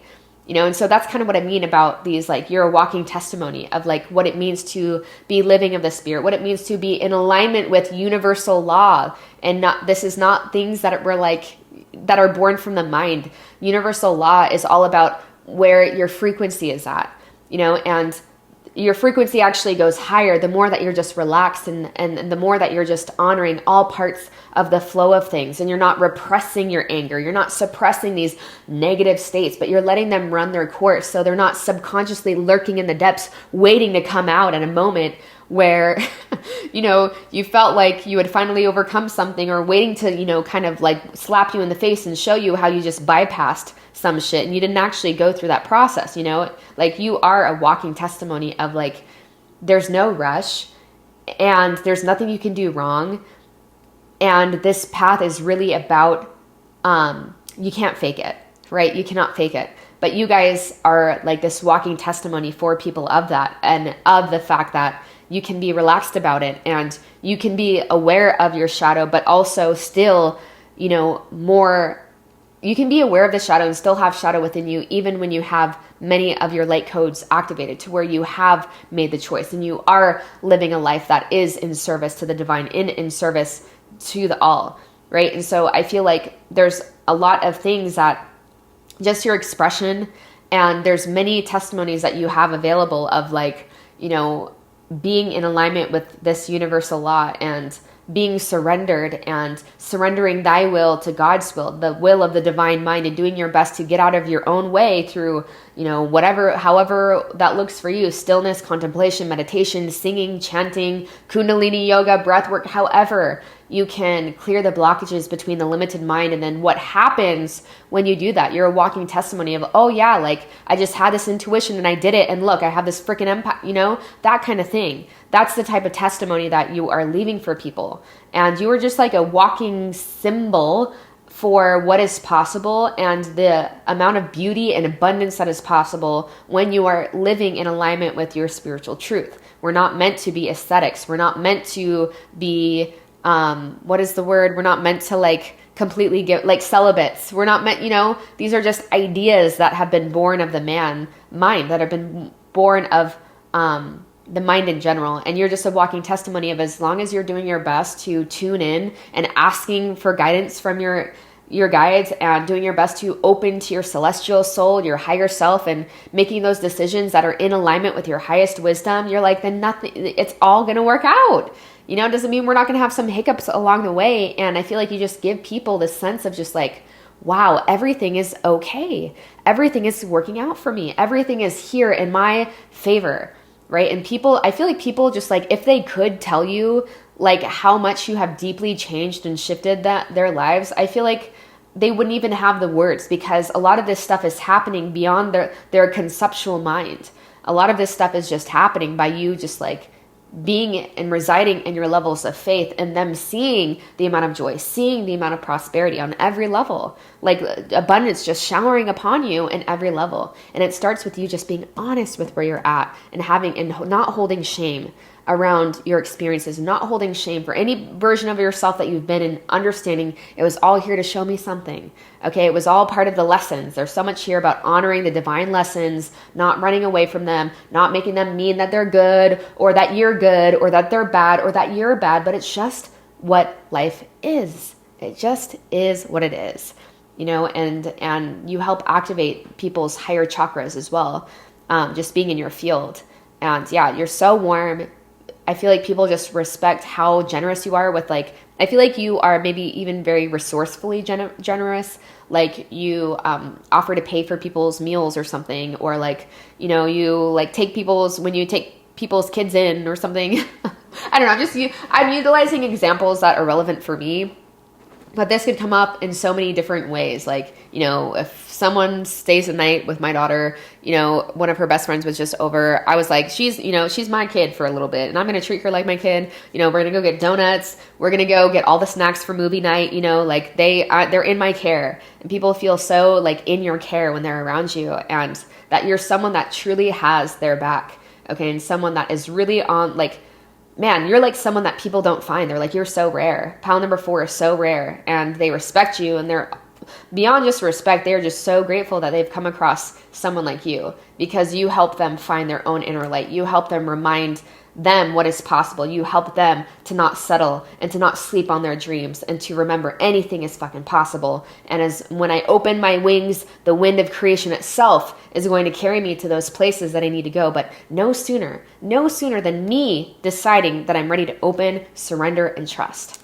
You know, and so that's kind of what I mean about these, like, you're a walking testimony of like what it means to be living of the spirit, what it means to be in alignment with universal law. And this is not things that were like, that are born from the mind. Universal law is all about where your frequency is at. You know, and your frequency actually goes higher the more that you're just relaxed, and the more that you're just honoring all parts of the flow of things, and you're not repressing your anger. You're not suppressing these negative states, but you're letting them run their course, so they're not subconsciously lurking in the depths waiting to come out at a moment where, you know, you felt like you had finally overcome something, or waiting to, you know, kind of like slap you in the face and show you how you just bypassed some shit and you didn't actually go through that process. You know, like, you are a walking testimony of like, there's no rush and there's nothing you can do wrong. And this path is really about, you can't fake it, right? You cannot fake it. But you guys are like this walking testimony for people of that, and of the fact that you can be relaxed about it, and you can be aware of your shadow, but also still, you know, you can be aware of the shadow and still have shadow within you, even when you have many of your light codes activated, to where you have made the choice and you are living a life that is in service to the divine, in service to the all, right? And so I feel like there's a lot of things that just your expression, and there's many testimonies that you have available of like, you know, being in alignment with this universal law and being surrendered and surrendering thy will to God's will, the will of the divine mind, and doing your best to get out of your own way through, whatever, however that looks for you, stillness, contemplation, meditation, singing, chanting, kundalini yoga, breath work, however you can clear the blockages between the limited mind. And then what happens when you do that? You're a walking testimony of, oh yeah, like I just had this intuition and I did it. And look, I have this freaking empire, that kind of thing. That's the type of testimony that you are leaving for people. And you are just like a walking symbol for what is possible and the amount of beauty and abundance that is possible when you are living in alignment with your spiritual truth. We're not meant to be ascetics. We're not meant to be, what is the word? We're not meant to like completely get like celibates. We're not meant, these are just ideas that have been born of the mind, that have been born of, the mind in general. And you're just a walking testimony of, as long as you're doing your best to tune in and asking for guidance from your guides and doing your best to open to your celestial soul, your higher self, and making those decisions that are in alignment with your highest wisdom, you're like, then nothing, it's all going to work out. It doesn't mean we're not going to have some hiccups along the way. And I feel like you just give people this sense of just like, wow, everything is okay. Everything is working out for me. Everything is here in my favor. Right? And I feel like people just like, if they could tell you like how much you have deeply changed and shifted their lives, I feel like they wouldn't even have the words, because a lot of this stuff is happening beyond their conceptual mind. A lot of this stuff is just happening by you just like being and residing in your levels of faith, and them seeing the amount of joy, seeing the amount of prosperity on every level, like abundance just showering upon you in every level. And it starts with you just being honest with where you're at and not holding shame around your experiences, not holding shame for any version of yourself that you've been in, understanding it was all here to show me something. Okay, it was all part of the lessons. There's so much here about honoring the divine lessons, not running away from them, not making them mean that they're good or that you're good or that they're bad or that you're bad, but it's just what life is. It just is what it is, and you help activate people's higher chakras as well, just being in your field. And yeah, you're so warm. I feel like people just respect how generous you are with like, I feel like you are maybe even very resourcefully generous. Like you offer to pay for people's meals or something, or like, you like when you take people's kids in or something. I don't know, I'm utilizing examples that are relevant for me. But this could come up in so many different ways. Like, if someone stays the night with my daughter, one of her best friends was just over. I was like, she's my kid for a little bit, and I'm going to treat her like my kid. We're going to go get donuts. We're going to go get all the snacks for movie night. Like they're in my care, and people feel so like in your care when they're around you, and that you're someone that truly has their back. Okay. And someone that is really on like, man, you're like someone that people don't find. They're like, you're so rare. Pal number 4 is so rare, and they respect you, and they're beyond just respect. They're just so grateful that they've come across someone like you, because you help them find their own inner light. You help them remind them what is possible. You help them to not settle and to not sleep on their dreams, and to remember anything is fucking possible. And as when I open my wings, the wind of creation itself is going to carry me to those places that I need to go. But no sooner than me deciding that I'm ready to open, surrender, and trust.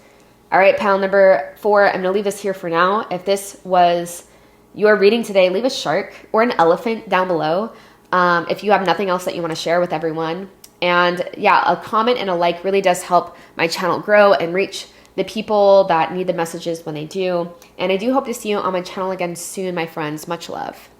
All right, pal number 4, I'm going to leave this here for now. If this was your reading today, leave a shark or an elephant down below. If you have nothing else that you want to share with everyone. And yeah, a comment and a like really does help my channel grow and reach the people that need the messages when they do. And I do hope to see you on my channel again soon, my friends. Much love.